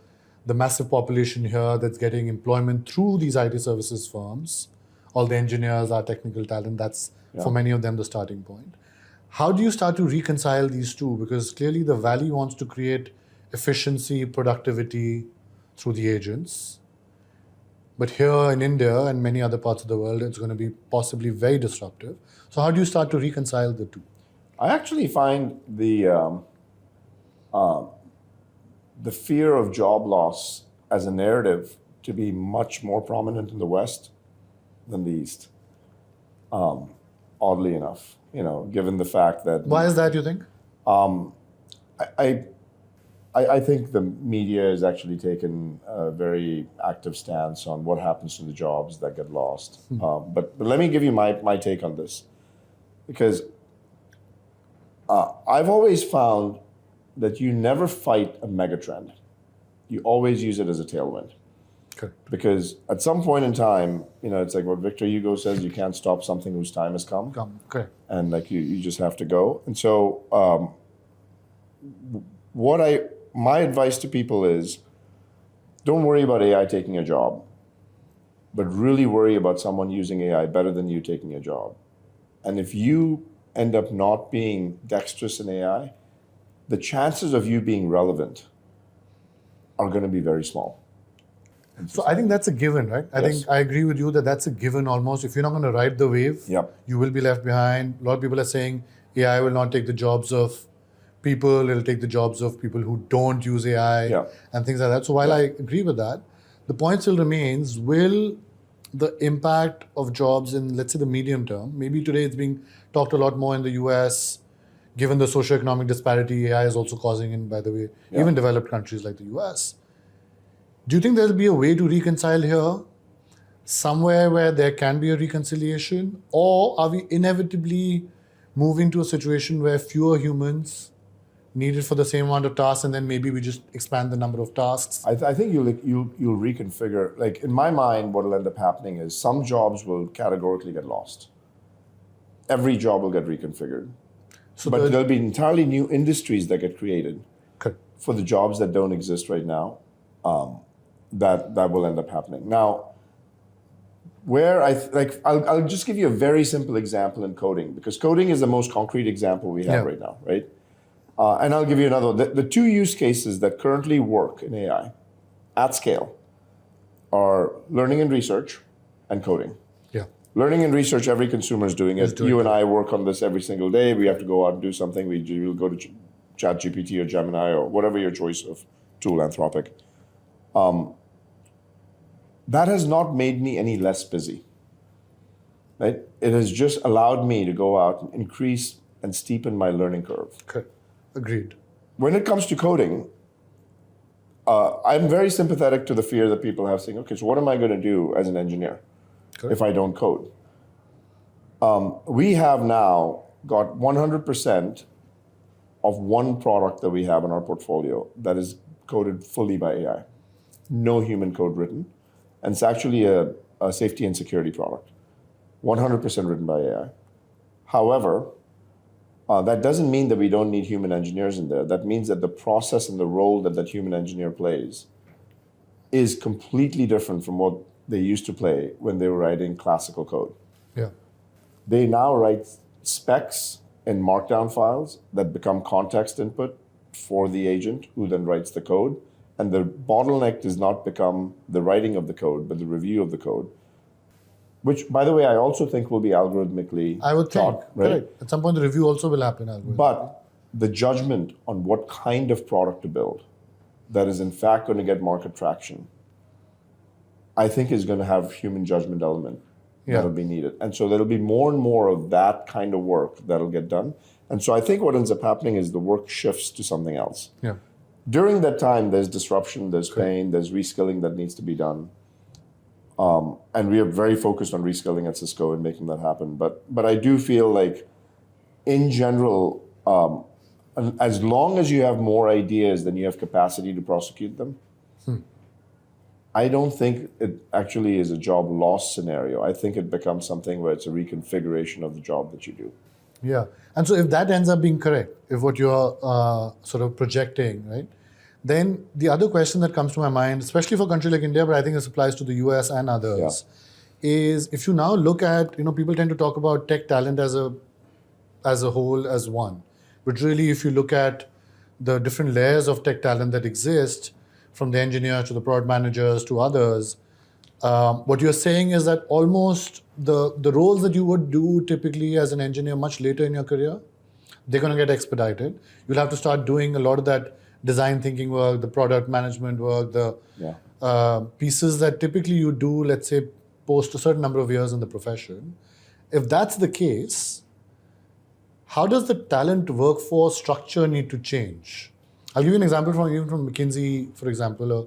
massive population here that's getting employment through these IT services firms, all the engineers, our technical talent. That's for many of them the starting point. How do you start to reconcile these two? Because clearly the Valley wants to create efficiency, productivity through the agents. But here in India and many other parts of the world, it's going to be possibly very disruptive. So how do you start to reconcile the two? I actually find the fear of job loss as a narrative to be much more prominent in the West than the East. Oddly enough, given the fact that... Why is that, you think? I think the media has actually taken a very active stance on what happens to the jobs that get lost. But let me give you my take on this. Because I've always found that you never fight a megatrend. You always use it as a tailwind. Okay. Because at some point in time, it's like what Victor Hugo says, you can't stop something whose time has come. Okay. And like you just have to go. And so my advice to people is, don't worry about AI taking your job, but really worry about someone using AI better than you taking your job. And if you end up not being dexterous in AI, the chances of you being relevant are going to be very small. So I think that's a given, right? I think I agree with you that that's a given almost. If you're not going to ride the wave, you will be left behind. A lot of people are saying AI will not take the jobs of people, it'll take the jobs of people who don't use AI and things like that. So while I agree with that, the point still remains, will the impact of jobs in, let's say, the medium term, maybe today it's being talked a lot more in the US, given the socioeconomic disparity AI is also causing in, by the way, even developed countries like the US. Do you think there'll be a way to reconcile here? Somewhere where there can be a reconciliation? Or are we inevitably moving to a situation where fewer humans needed for the same amount of tasks, and then maybe we just expand the number of tasks? I think you'll reconfigure. Like in my mind, what will end up happening is some jobs will categorically get lost. Every job will get reconfigured. But there'll be entirely new industries that get created for the jobs that don't exist right now. That will end up happening. Now, where I'll just give you a very simple example in coding, because coding is the most concrete example we have right now, right? And I'll give you another one. The two use cases that currently work in AI at scale are learning and research and coding. Learning and research, every consumer is doing it. You and I work on this every single day. We have to go out and do something. We'll go to ChatGPT or Gemini or whatever your choice of tool, Anthropic. That has not made me any less busy. Right? It has just allowed me to go out and increase and steepen my learning curve. Okay. Agreed. When it comes to coding, I'm very sympathetic to the fear that people have saying, okay, so what am I going to do as an engineer if I don't code? We have now got 100% of one product that we have in our portfolio that is coded fully by AI. No human code written. And it's actually a safety and security product. 100% written by AI. However, that doesn't mean that we don't need human engineers in there. That means that the process and the role that human engineer plays is completely different from what they used to play when they were writing classical code. They now write specs in markdown files that become context input for the agent who then writes the code. And the bottleneck does not become the writing of the code, but the review of the code. Which, by the way, I also think will be algorithmically I would think, right? Correct. At some point, the review also will happen algorithmically. But the judgment on what kind of product to build that is in fact going to get market traction, I think is going to have human judgment element that'll be needed. And so there'll be more and more of that kind of work that'll get done. And so I think what ends up happening is the work shifts to something else. During that time, there's disruption, there's pain, there's reskilling that needs to be done. And we are very focused on reskilling at Cisco and making that happen. But I do feel like, in general, as long as you have more ideas than you have capacity to prosecute them, I don't think it actually is a job loss scenario. I think it becomes something where it's a reconfiguration of the job that you do. Yeah. And so if that ends up being correct, if what you're sort of projecting, right, then the other question that comes to my mind, especially for a country like India, but I think this applies to the US and others, is if you now look at, people tend to talk about tech talent as a whole, as one. But really, if you look at the different layers of tech talent that exist, from the engineers to the product managers to others, what you're saying is that almost the roles that you would do typically as an engineer much later in your career, they're going to get expedited. You'll have to start doing a lot of that design thinking work, the product management work, the pieces that typically you do, let's say, post a certain number of years in the profession. If that's the case, how does the talent workforce structure need to change? I'll give you an example from McKinsey, for example, a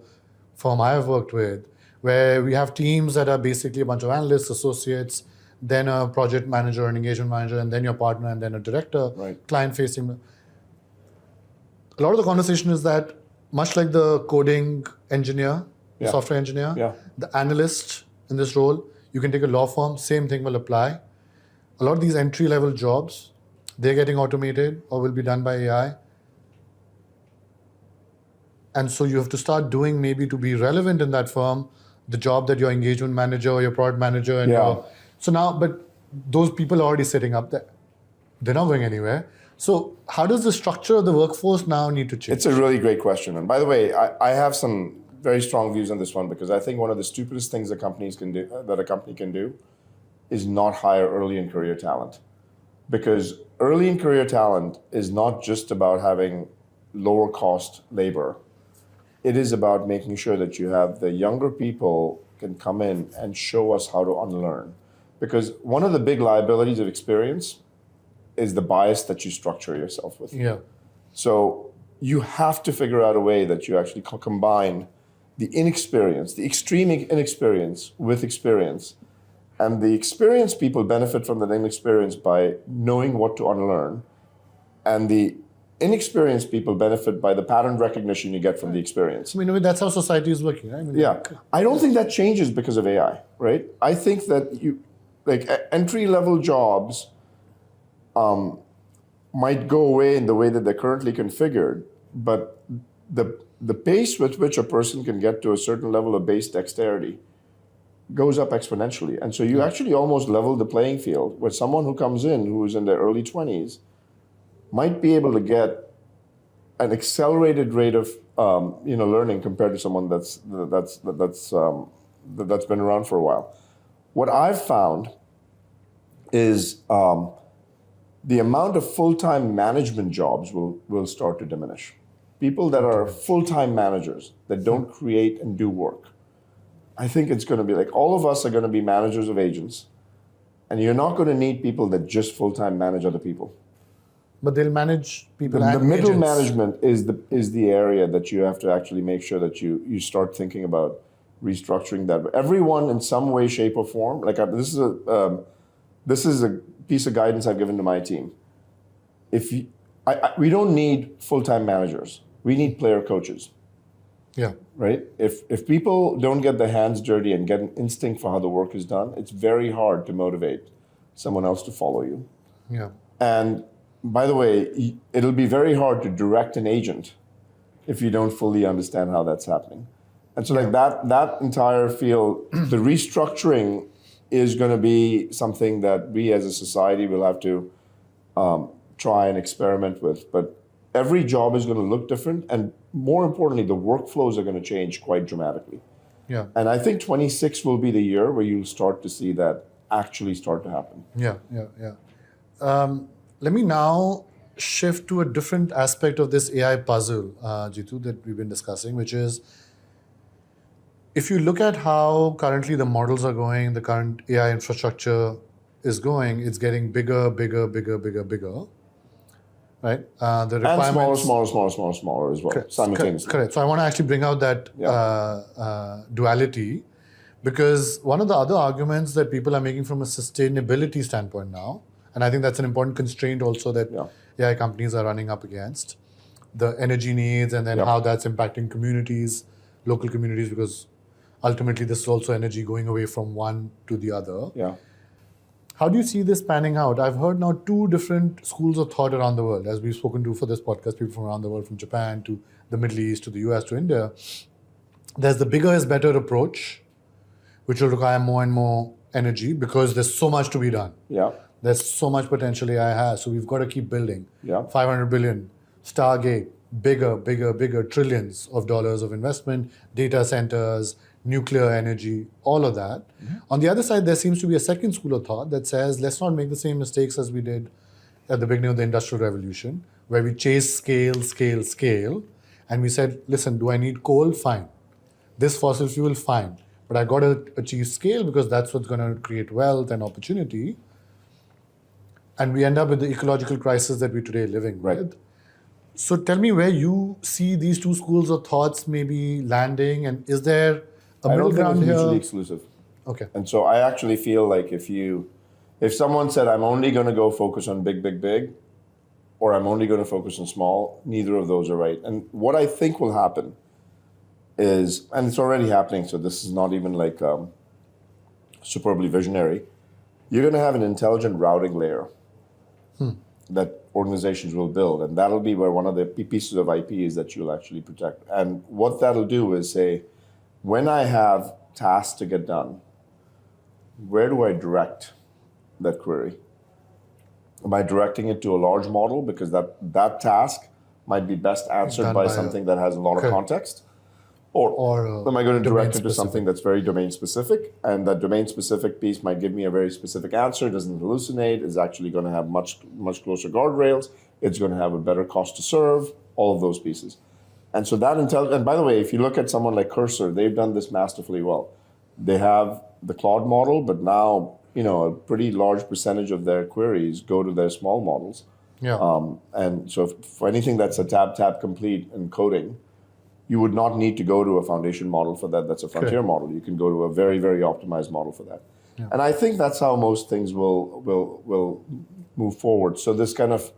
firm I have worked with, where we have teams that are basically a bunch of analysts, associates, then a project manager, an engagement manager, and then your partner, and then a director, client-facing. A lot of the conversation is that, much like the coding engineer, software engineer, the analyst in this role, you can take a law firm, same thing will apply. A lot of these entry-level jobs, they're getting automated or will be done by AI. And so you have to start doing, maybe to be relevant in that firm, the job that your engagement manager or your product manager and so now, but those people are already sitting up there. They're not going anywhere. So how does the structure of the workforce now need to change? It's a really great question. And by the way, I have some very strong views on this one, because I think one of the stupidest things that a company can do is not hire early in career talent. because early in career talent is not just about having lower cost labor. It is about making sure that you have the younger people can come in and show us how to unlearn. Because one of the big liabilities of experience is the bias that you structure yourself with. Yeah. So you have to figure out a way that you actually combine the inexperience, the extreme inexperience with experience. And the experienced people benefit from the inexperience by knowing what to unlearn. And the inexperienced people benefit by the pattern recognition you get from the experience. I mean, that's how society is working, right? I mean, Yeah. I don't think that changes because of AI, right? I think that entry-level jobs might go away in the way that they're currently configured, but the pace with which a person can get to a certain level of base dexterity goes up exponentially. And so you actually almost level the playing field, where someone who comes in who is in their early 20s might be able to get an accelerated rate of learning compared to someone that's been around for a while. What I've found is the amount of full-time management jobs will start to diminish. People that are full-time managers that don't create and do work. I think it's going to be like all of us are going to be managers of agents, and you're not going to need people that just full-time manage other people. But they'll manage people. The middle agents. management is the area that you have to actually make sure that you start thinking about restructuring that. Everyone in some way, shape, or form. Like this is a piece of guidance I've given to my team. We don't need full-time managers. We need player coaches. Yeah. Right? If people don't get their hands dirty and get an instinct for how the work is done, it's very hard to motivate someone else to follow you. Yeah. And by the way, it'll be very hard to direct an agent if you don't fully understand how that's happening. And so like that entire field, the restructuring is going to be something that we as a society will have to try and experiment with. But every job is going to look different, and more importantly, the workflows are going to change quite dramatically. Yeah. And I think 26 will be the year where you'll start to see that actually start to happen. Yeah. Let me now shift to a different aspect of this AI puzzle, Jeetu, that we've been discussing, which is if you look at how currently the models are going, the current AI infrastructure is going, it's getting bigger, right? The requirements... And smaller as well, simultaneously. Correct. So I want to actually bring out that duality, because one of the other arguments that people are making from a sustainability standpoint now, and I think that's an important constraint also that AI companies are running up against, the energy needs and then how that's impacting communities, local communities, because ultimately this is also energy going away from one to the other. Yeah. How do you see this panning out? I've heard now two different schools of thought around the world, as we've spoken to for this podcast, people from around the world, from Japan to the Middle East to the US to India. There's the bigger is better approach, which will require more and more energy because there's so much to be done. Yeah. There's so much potential AI has, so we've got to keep building. Yeah. 500 billion, Stargate, bigger, trillions of dollars of investment, data centers, nuclear energy, all of that. Mm-hmm. On the other side, there seems to be a second school of thought that says, let's not make the same mistakes as we did at the beginning of the Industrial Revolution, where we chased scale, and we said, listen, do I need coal? Fine. This fossil fuel? Fine. But I got to achieve scale because that's what's going to create wealth and opportunity. And we end up with the ecological crisis that we're today living with. So tell me where you see these two schools of thoughts maybe landing, and is there a middle ground here? I don't think it's mutually exclusive. Okay. And so I actually feel like if someone said, I'm only going to go focus on big, or I'm only going to focus on small, neither of those are right. And what I think will happen is, and it's already happening, so this is not even like superbly visionary, you're going to have an intelligent routing layer that organizations will build. And that'll be where one of the pieces of IP is that you'll actually protect. And what that'll do is say, when I have tasks to get done, where do I direct that query? Am I directing it to a large model because that task might be best answered by something that has a lot of context? Or am I going to direct it to domain-specific. something that's very domain specific? And that domain specific piece might give me a very specific answer, doesn't hallucinate, is actually going to have much closer guardrails. It's going to have a better cost to serve, all of those pieces. And so that and by the way, if you look at someone like Cursor, they've done this masterfully well. They have the Claude model, but now, a pretty large percentage of their queries go to their small models. Yeah. And so for anything that's a tab complete in coding, you would not need to go to a foundation model for that. That's a frontier model. You can go to a very, very optimized model for that. Yeah. And I think that's how most things will move forward. So this kind of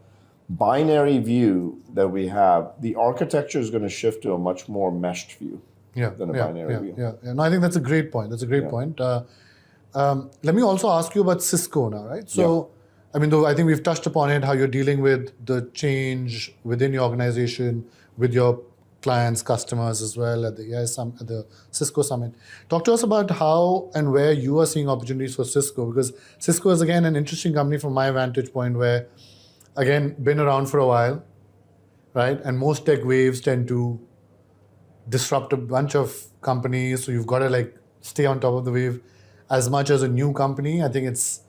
binary view that we have, the architecture is going to shift to a much more meshed view than a binary view. Yeah. No, I think that's a great point. Point. Let me also ask you about Cisco now, right? So, I mean, though I think we've touched upon it, how you're dealing with the change within your organization, with your clients, customers as well at the Cisco Summit. Talk to us about how and where you are seeing opportunities for Cisco, because Cisco is, again, an interesting company from my vantage point where, again, been around for a while, right? And most tech waves tend to disrupt a bunch of companies, so you've got to stay on top of the wave. As much as a new company, I think it's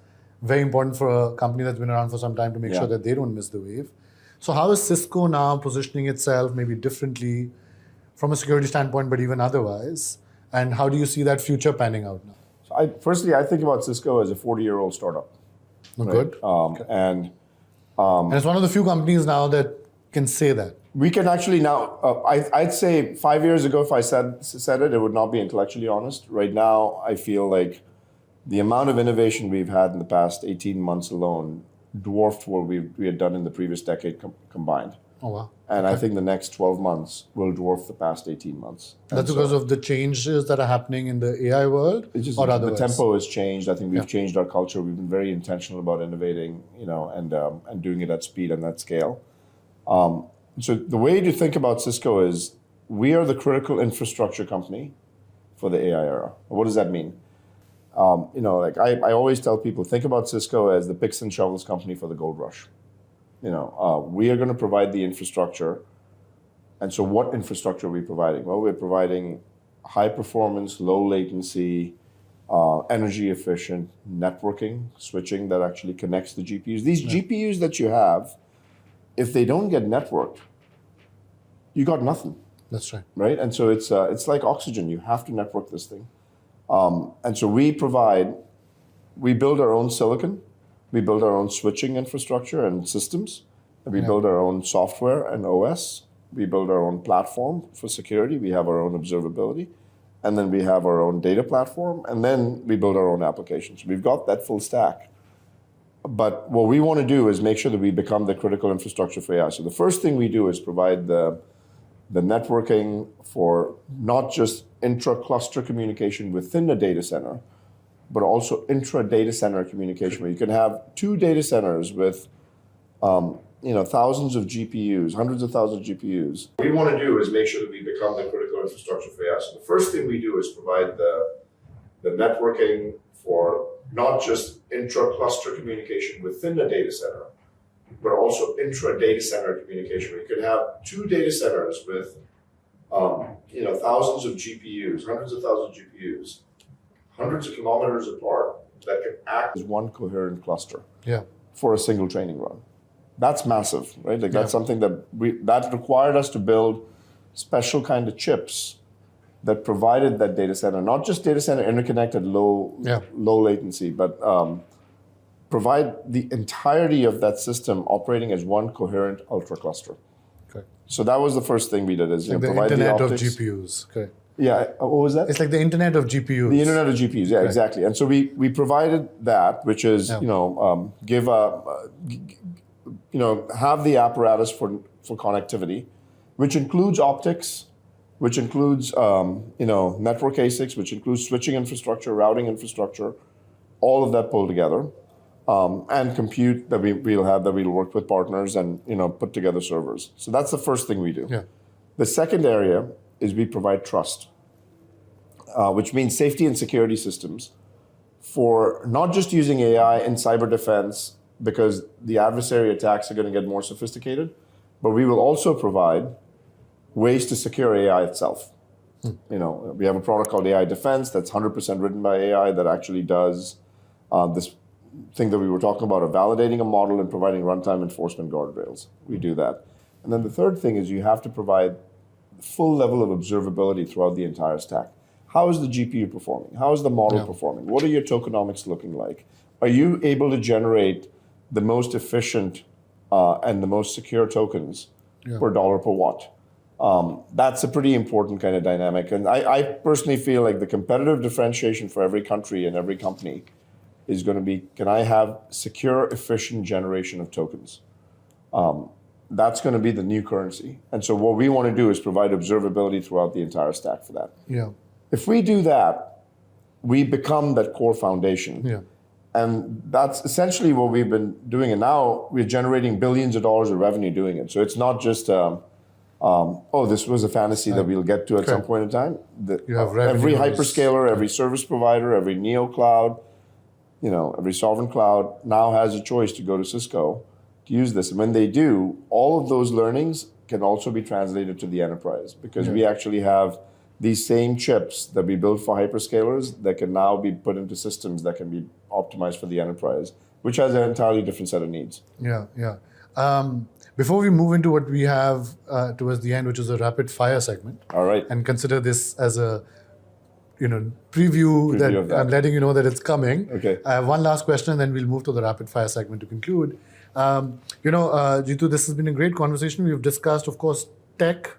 very important for a company that's been around for some time to make sure that they don't miss the wave. So how is Cisco now positioning itself maybe differently from a security standpoint, but even otherwise? And how do you see that future panning out now? So firstly, I think about Cisco as a 40-year-old startup. Oh, right? Good. And it's one of the few companies now that can say that. We can actually now, I'd say 5 years ago, if I said it would not be intellectually honest. Right now, I feel like the amount of innovation we've had in the past 18 months alone dwarfed what we had done in the previous decade combined. Oh, wow. And I think the next 12 months will dwarf the past 18 months. That's because of the changes that are happening in the AI world, or otherwise? The tempo has changed. I think we've changed our culture. We've been very intentional about innovating, and doing it at speed and at scale. So the way to think about Cisco is we are the critical infrastructure company for the AI era. What does that mean? I always tell people, think about Cisco as the picks and shovels company for the gold rush. We are going to provide the infrastructure. And so what infrastructure are we providing? Well, we're providing high performance, low latency, energy efficient networking, switching that actually connects the GPUs. These GPUs that you have, if they don't get networked, you got nothing. That's right. Right? And so it's like oxygen. You have to network this thing. And so we build our own silicon, we build our own switching infrastructure and systems, and we build our own software and OS, we build our own platform for security, we have our own observability, and then we have our own data platform, and then we build our own applications. We've got that full stack. But what we want to do is make sure that we become the critical infrastructure for AI. So the first thing we do is provide the networking for not just intra-cluster communication within the data center, but also intra-data center communication, where you can have two data centers with thousands of GPUs, hundreds of thousands of GPUs. What we want to do is make sure that we become the critical infrastructure for AI. So the first thing we do is provide the networking for not just intra-cluster communication within the data center, but also intra-data center communication, where you can have two data centers with thousands of GPUs, hundreds of thousands of GPUs, hundreds of kilometers apart, that can act as one coherent cluster for a single training run. That's massive, right? That's something that required us to build special kind of chips that provided that data center, not just data center interconnected low latency, but provide the entirety of that system operating as one coherent ultra cluster. Okay. So that was the first thing we did, is like the provide internet the optics. of GPUs. Okay. Yeah, what was that? It's like the internet of GPUs. The internet of GPUs, yeah, exactly. And so we provided that, which is have the apparatus for connectivity, which includes optics, which includes network ASICs, which includes switching infrastructure, routing infrastructure, all of that pulled together, and compute that we'll work with partners and put together servers. So that's the first thing we do. Yeah. The second area is we provide trust, which means safety and security systems for not just using AI in cyber defense because the adversary attacks are going to get more sophisticated, but we will also provide ways to secure AI itself. We have a product called AI Defense that's 100% written by AI that actually does this thing that we were talking about of validating a model and providing runtime enforcement guardrails. We do that. And then the third thing is you have to provide full level of observability throughout the entire stack. How is the GPU performing? How is the model performing? What are your tokenomics looking like? Are you able to generate the most efficient and the most secure tokens per dollar per watt? That's a pretty important kind of dynamic. And I personally feel like the competitive differentiation for every country and every company is going to be, can I have secure, efficient generation of tokens? That's going to be the new currency. And so what we want to do is provide observability throughout the entire stack for that. Yeah. If we do that, we become that core foundation. Yeah. And that's essentially what we've been doing. And now we're generating billions of dollars of revenue doing it. So it's not just, this was a fantasy that we'll get to at some point in time. You have every revenues. hyperscaler, every service provider, every neo cloud, every sovereign cloud now has a choice to go to Cisco to use this. And when they do, all of those learnings can also be translated to the enterprise because we actually have these same chips that we build for hyperscalers that can now be put into systems that can be optimized for the enterprise, which has an entirely different set of needs. Yeah. Before we move into what we have towards the end, which is a rapid fire segment. All right. And consider this as a preview that I'm letting you know that it's coming. Okay. I have one last question, and then we'll move to the rapid fire segment to conclude. Jeetu, this has been a great conversation. We've discussed, of course, tech,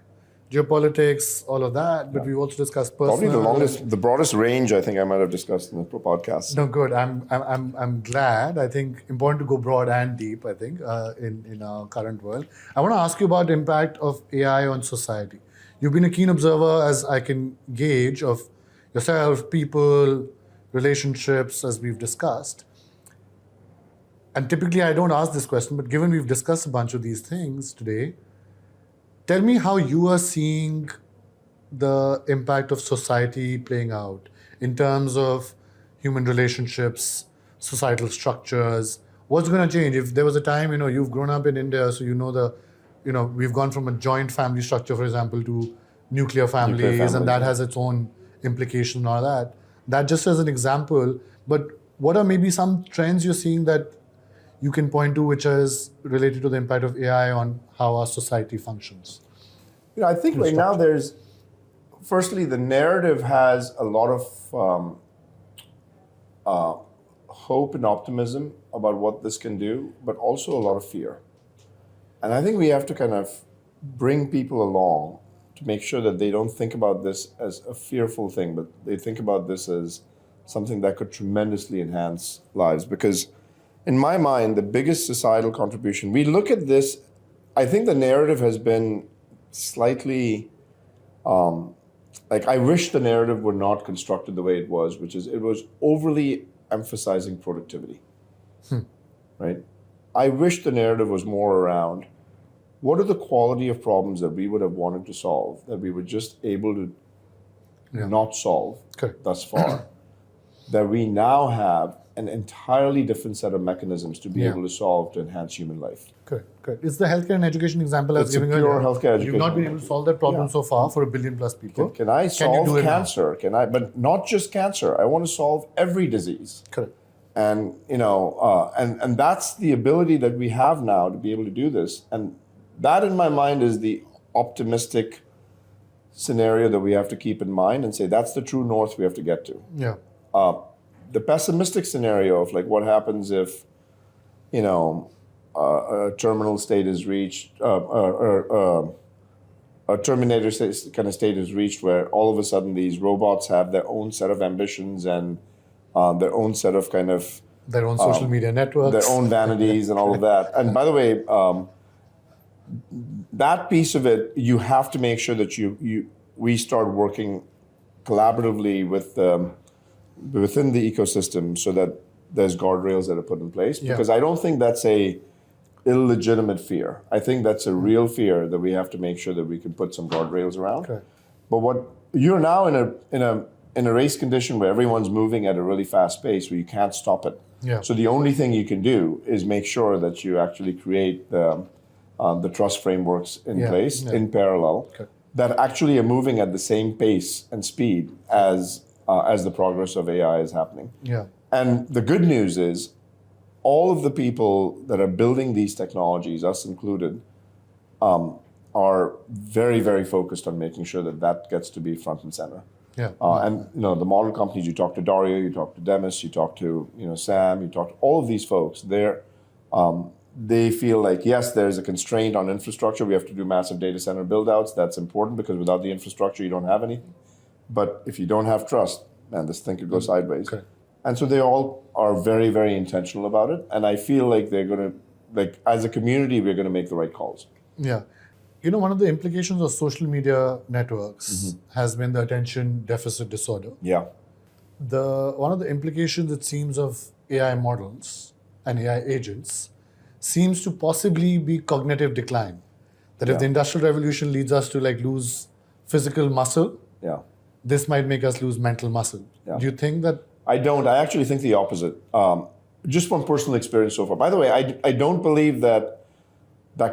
geopolitics, all of that, but we've also discussed personal. Probably the broadest range I think I might have discussed in the podcast. No, good. I'm glad. I think important to go broad and deep. I think in our current world, I want to ask you about the impact of AI on society. You've been a keen observer, as I can gauge, of yourself, people, relationships, as we've discussed. And typically, I don't ask this question, but given we've discussed a bunch of these things today, tell me how you are seeing the impact of society playing out in terms of human relationships, societal structures. What's going to change? If there was a time, you've grown up in India, so we've gone from a joint family structure, for example, to nuclear families, and that has its own implications and all that. That just as an example, but what are maybe some trends you're seeing that you can point to which is related to the impact of AI on how our society functions? I think right now firstly, the narrative has a lot of hope and optimism about what this can do, but also a lot of fear. And I think we have to kind of bring people along to make sure that they don't think about this as a fearful thing, but they think about this as something that could tremendously enhance lives. Because in my mind, the biggest societal contribution, we look at this, I think the narrative has been slightly, I wish the narrative were not constructed the way it was, which is it was overly emphasizing productivity, right? I wish the narrative was more around what are the quality of problems that we would have wanted to solve that we were just able to not solve thus far, that we now have an entirely different set of mechanisms to be able to solve to enhance human life. Correct. It's the healthcare and education example I was giving earlier. It's pure healthcare education. You've not been able to solve that problem so far for 1 billion plus people. Can I solve cancer? But not just cancer. I want to solve every disease. Correct. And and that's the ability that we have now to be able to do this. And that, in my mind, is the optimistic scenario that we have to keep in mind and say that's the true north we have to get to. Yeah. The pessimistic scenario of what happens if, a terminal state is reached, a terminator kind of state is reached where all of a sudden these robots have their own set of ambitions and their own set of kind of their own social media networks, their own vanities and all of that. And by the way, that piece of it, you have to make sure that we start working collaboratively with within the ecosystem so that there's guardrails that are put in place. Because I don't think that's a illegitimate fear. I think that's a real fear that we have to make sure that we can put some guardrails around. Okay. But what you're now in a race condition where everyone's moving at a really fast pace where you can't stop it. Yeah. So the only thing you can do is make sure that you actually create the trust frameworks in place in parallel. Okay. that actually are moving at the same pace and speed as the progress of AI is happening. Yeah. And the good news is, all of the people that are building these technologies, us included, are very, very focused on making sure that that gets to be front and center. Yeah. And the model companies, you talk to Dario, you talk to Demis, you talk to Sam, you talk to all of these folks. They feel like, yes, there's a constraint on infrastructure. We have to do massive data center build-outs. That's important because without the infrastructure, you don't have anything. But if you don't have trust, man, this thing could go sideways. Okay. And so they all are very, very intentional about it. And I feel like they're going to, as a community, we're going to make the right calls. Yeah. One of the implications of social media networks has been the attention deficit disorder. Yeah. One of the implications, it seems, of AI models and AI agents seems to possibly be cognitive decline. That if the Industrial Revolution leads us to lose physical muscle, this might make us lose mental muscle. Yeah. Do you think that? I don't. I actually think the opposite. Just from personal experience so far. By the way, I don't believe that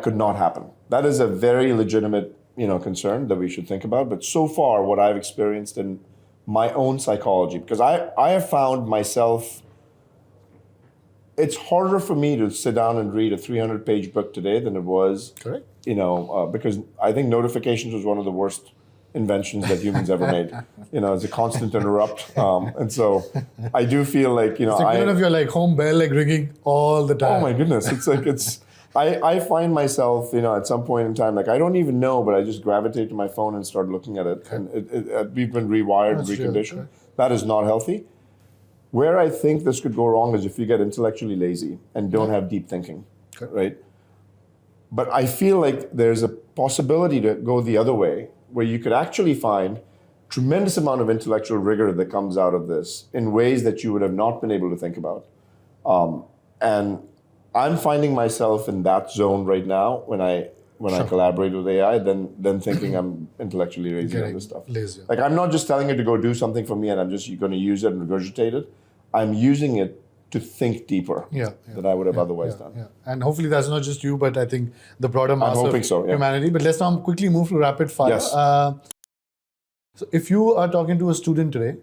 could not happen. That is a very legitimate, concern that we should think about. But so far, what I've experienced in my own psychology, because I have found myself, it's harder for me to sit down and read a 300-page book today than it was. Correct. Because I think notifications was one of the worst inventions that humans ever made. It's a constant interrupt. And so I do feel like, It's like even if you're home bell ringing all the time. Oh my goodness. I find myself, at some point in time, I don't even know, but I just gravitate to my phone and start looking at it. Okay. And we've been rewired and reconditioned. That is not healthy. Where I think this could go wrong is if you get intellectually lazy and don't have deep thinking, right? But I feel like there's a possibility to go the other way, where you could actually find tremendous amount of intellectual rigor that comes out of this in ways that you would have not been able to think about. And I'm finding myself in that zone right now when I collaborate with AI, then thinking I'm intellectually lazy on this stuff. Lazy. I'm not just telling it to go do something for me and I'm just going to use it and regurgitate it. I'm using it to think deeper than I would have otherwise done. Yeah. And hopefully that's not just you, but I think the broader mass of humanity. But let's now quickly move to rapid fire. Yes. So if you are talking to a student today,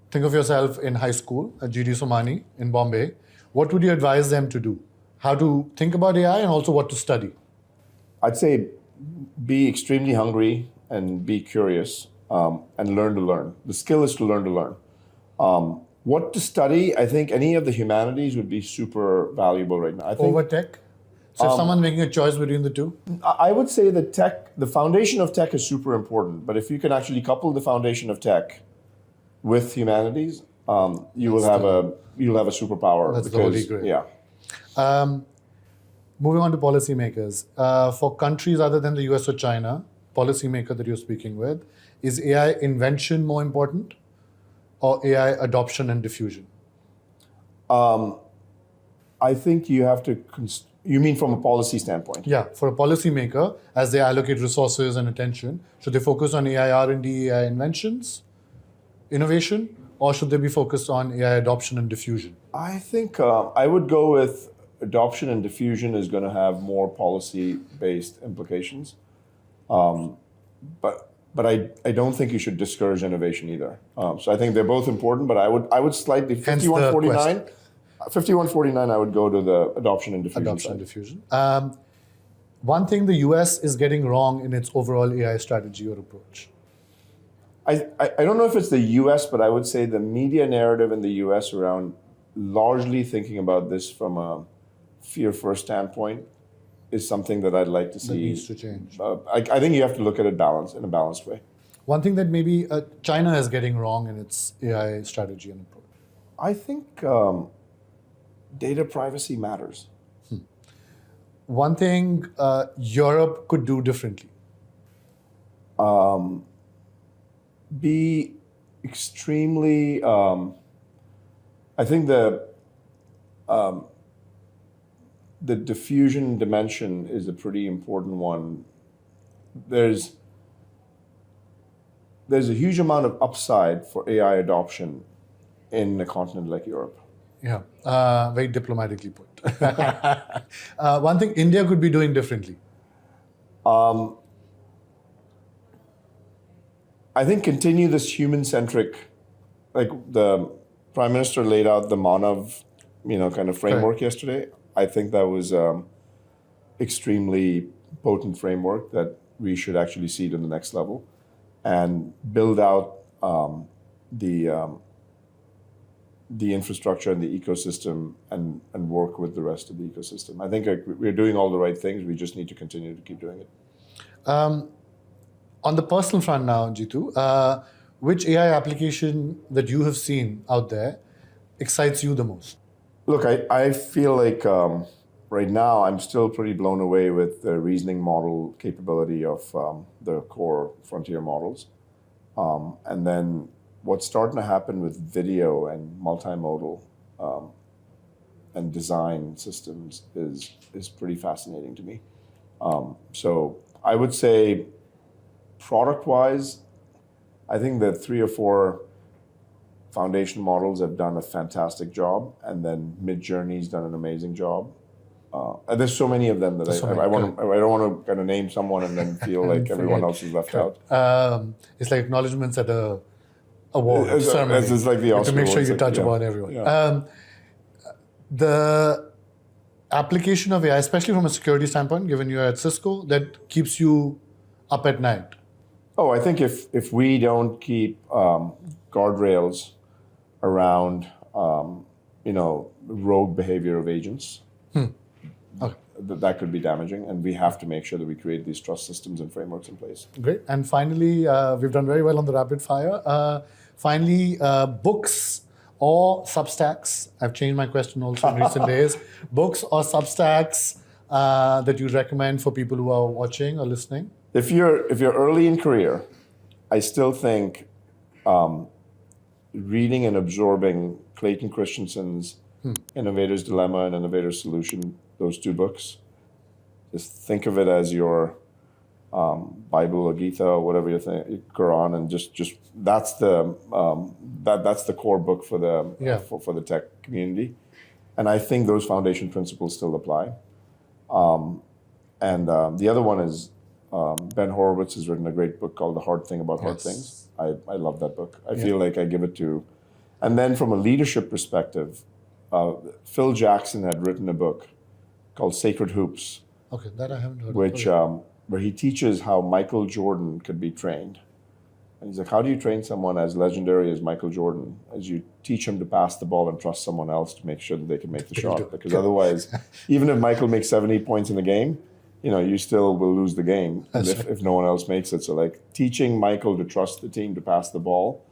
think of yourself in high school at GD Somani in Bombay, what would you advise them to do? How to think about AI and also what to study? I'd say be extremely hungry and be curious and learn to learn. The skill is to learn to learn. What to study? I think any of the humanities would be super valuable right now. I think, over tech? So if someone's making a choice between the two? I would say the foundation of tech is super important, but if you can actually couple the foundation of tech with humanities, you'll have a superpower. That's the holy grail. Yeah. Moving on to policymakers. For countries other than the US or China, policymaker that you're speaking with, is AI invention more important or AI adoption and diffusion? I think you have to, you mean from a policy standpoint? Yeah, for a policymaker, as they allocate resources and attention, should they focus on AI R&D, AI inventions, innovation, or should they be focused on AI adoption and diffusion? I think I would go with adoption and diffusion is going to have more policy-based implications. But I don't think you should discourage innovation either. So I think they're both important, but I would slightly, 51-49, I would go to the adoption and diffusion Adoption side. and diffusion. One thing the US is getting wrong in its overall AI strategy or approach. I don't know if it's the US, but I would say the media narrative in the US around largely thinking about this from a fear-first standpoint is something that I'd like to see. That needs to change. I think you have to look at it in a balanced way. One thing that maybe China is getting wrong in its AI strategy and approach. I think data privacy matters. One thing Europe could do differently. Be extremely, I think the diffusion dimension is a pretty important one. There's a huge amount of upside for AI adoption in a continent like Europe. Yeah, very diplomatically put. One thing India could be doing differently. I think continue this human-centric, like the Prime Minister laid out the Manav, kind of framework yesterday. I think that was extremely potent framework that we should actually see to the next level and build out the infrastructure and the ecosystem and work with the rest of the ecosystem. I think we're doing all the right things. We just need to continue to keep doing it. On the personal front now, Jeetu, which AI application that you have seen out there excites you the most? Look, I feel like right now I'm still pretty blown away with the reasoning model capability of the core frontier models. And then what's starting to happen with video and multimodal and design systems is pretty fascinating to me. So I would say product-wise, I think the 3 or 4 foundation models have done a fantastic job, and then Midjourney's done an amazing job. And there's so many of them that I don't want to kind of name someone and then feel like everyone else is left out. It's like acknowledgements at a award ceremony. It's like the Oscar to make sure awards, you touch upon everyone. Yeah. The application of AI, especially from a security standpoint, given you're at Cisco, that keeps you up at night. Oh, I think if we don't keep guardrails around rogue behavior of agents, that could be damaging, and we have to make sure that we create these trust systems and frameworks in place. Great. And finally, we've done very well on the rapid fire. Books or Substacks. I've changed my question also in recent days. Books or Substacks that you recommend for people who are watching or listening? If you're early in career, I still think reading and absorbing Clayton Christensen's Innovator's Dilemma and Innovator's Solution, those 2 books, just think of it as your Bible or Gita or whatever you think, Quran, and just that's the core book for the tech community, and I think those foundation principles still apply. The other one is Ben Horowitz has written a great book called The Hard Thing About Hard Things. I love that book. I feel like I give it to, and then from a leadership perspective, Phil Jackson had written a book called Sacred Hoops. Okay, that I haven't heard of. Which where he teaches how Michael Jordan could be trained. And he's like, how do you train someone as legendary as Michael Jordan? As you teach him to pass the ball and trust someone else to make sure that they can make the shot. Because otherwise, even if Michael makes 70 points in the game, you still will lose the game if no one else makes it. So like teaching Michael to trust the team to pass the ball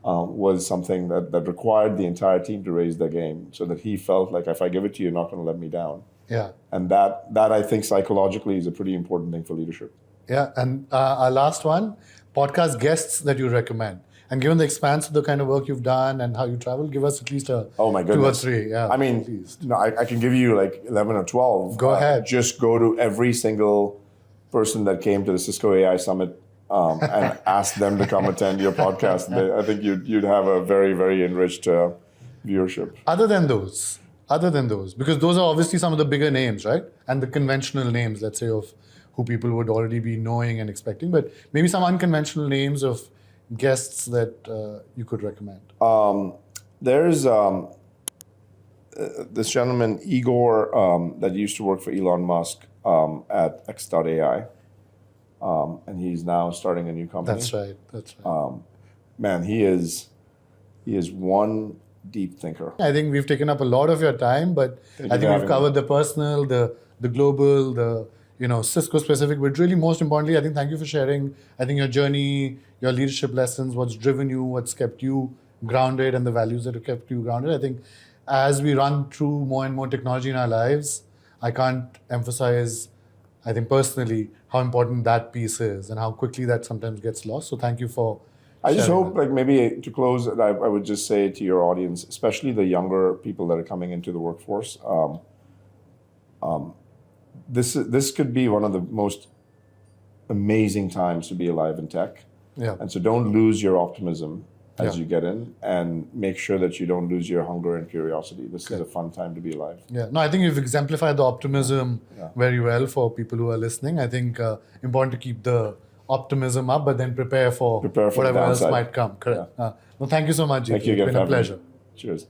was something that required the entire team to raise their game so that he felt like, if I give it to you, you're not going to let me down. Yeah. And that I think psychologically is a pretty important thing for leadership. Yeah. And our last one, podcast guests that you recommend. And given the expanse of the kind of work you've done and how you travel, give us at least a 2 or 3. Yeah. I mean, I can give you like 11 or 12. Go ahead. Just go to every single person that came to the Cisco AI Summit and ask them to come attend your podcast. I think you'd have a very, very enriched viewership. Other than those, because those are obviously some of the bigger names, right? And the conventional names, let's say, of who people would already be knowing and expecting, but maybe some unconventional names of guests that you could recommend. There's this gentleman, Igor, that used to work for Elon Musk at X.AI. And he's now starting a new company. That's right. Man, he is one deep thinker. I think we've taken up a lot of your time, but I think we've covered the personal, the global, the Cisco specific, but really most importantly, I think thank you for sharing, I think your journey, your leadership lessons, what's driven you, what's kept you grounded, and the values that have kept you grounded. I think as we run through more and more technology in our lives, I can't emphasize, I think personally, how important that piece is and how quickly that sometimes gets lost. So thank you for I just hope, like maybe to close, I would just say to your audience, especially the younger people that are coming into the workforce, this could be one of the most amazing times to be alive in tech. Yeah. And so don't lose your optimism as you get in, and make sure that you don't lose your hunger and curiosity. This is a fun time to be alive. Yeah, no, I think you've exemplified the optimism very well for people who are listening. I think important to keep the optimism up, but then prepare for Prepare for the whatever else downside. might come. Correct. No, thank you so much, Jeetu. Thank you It's again been for a having me. pleasure. Cheers.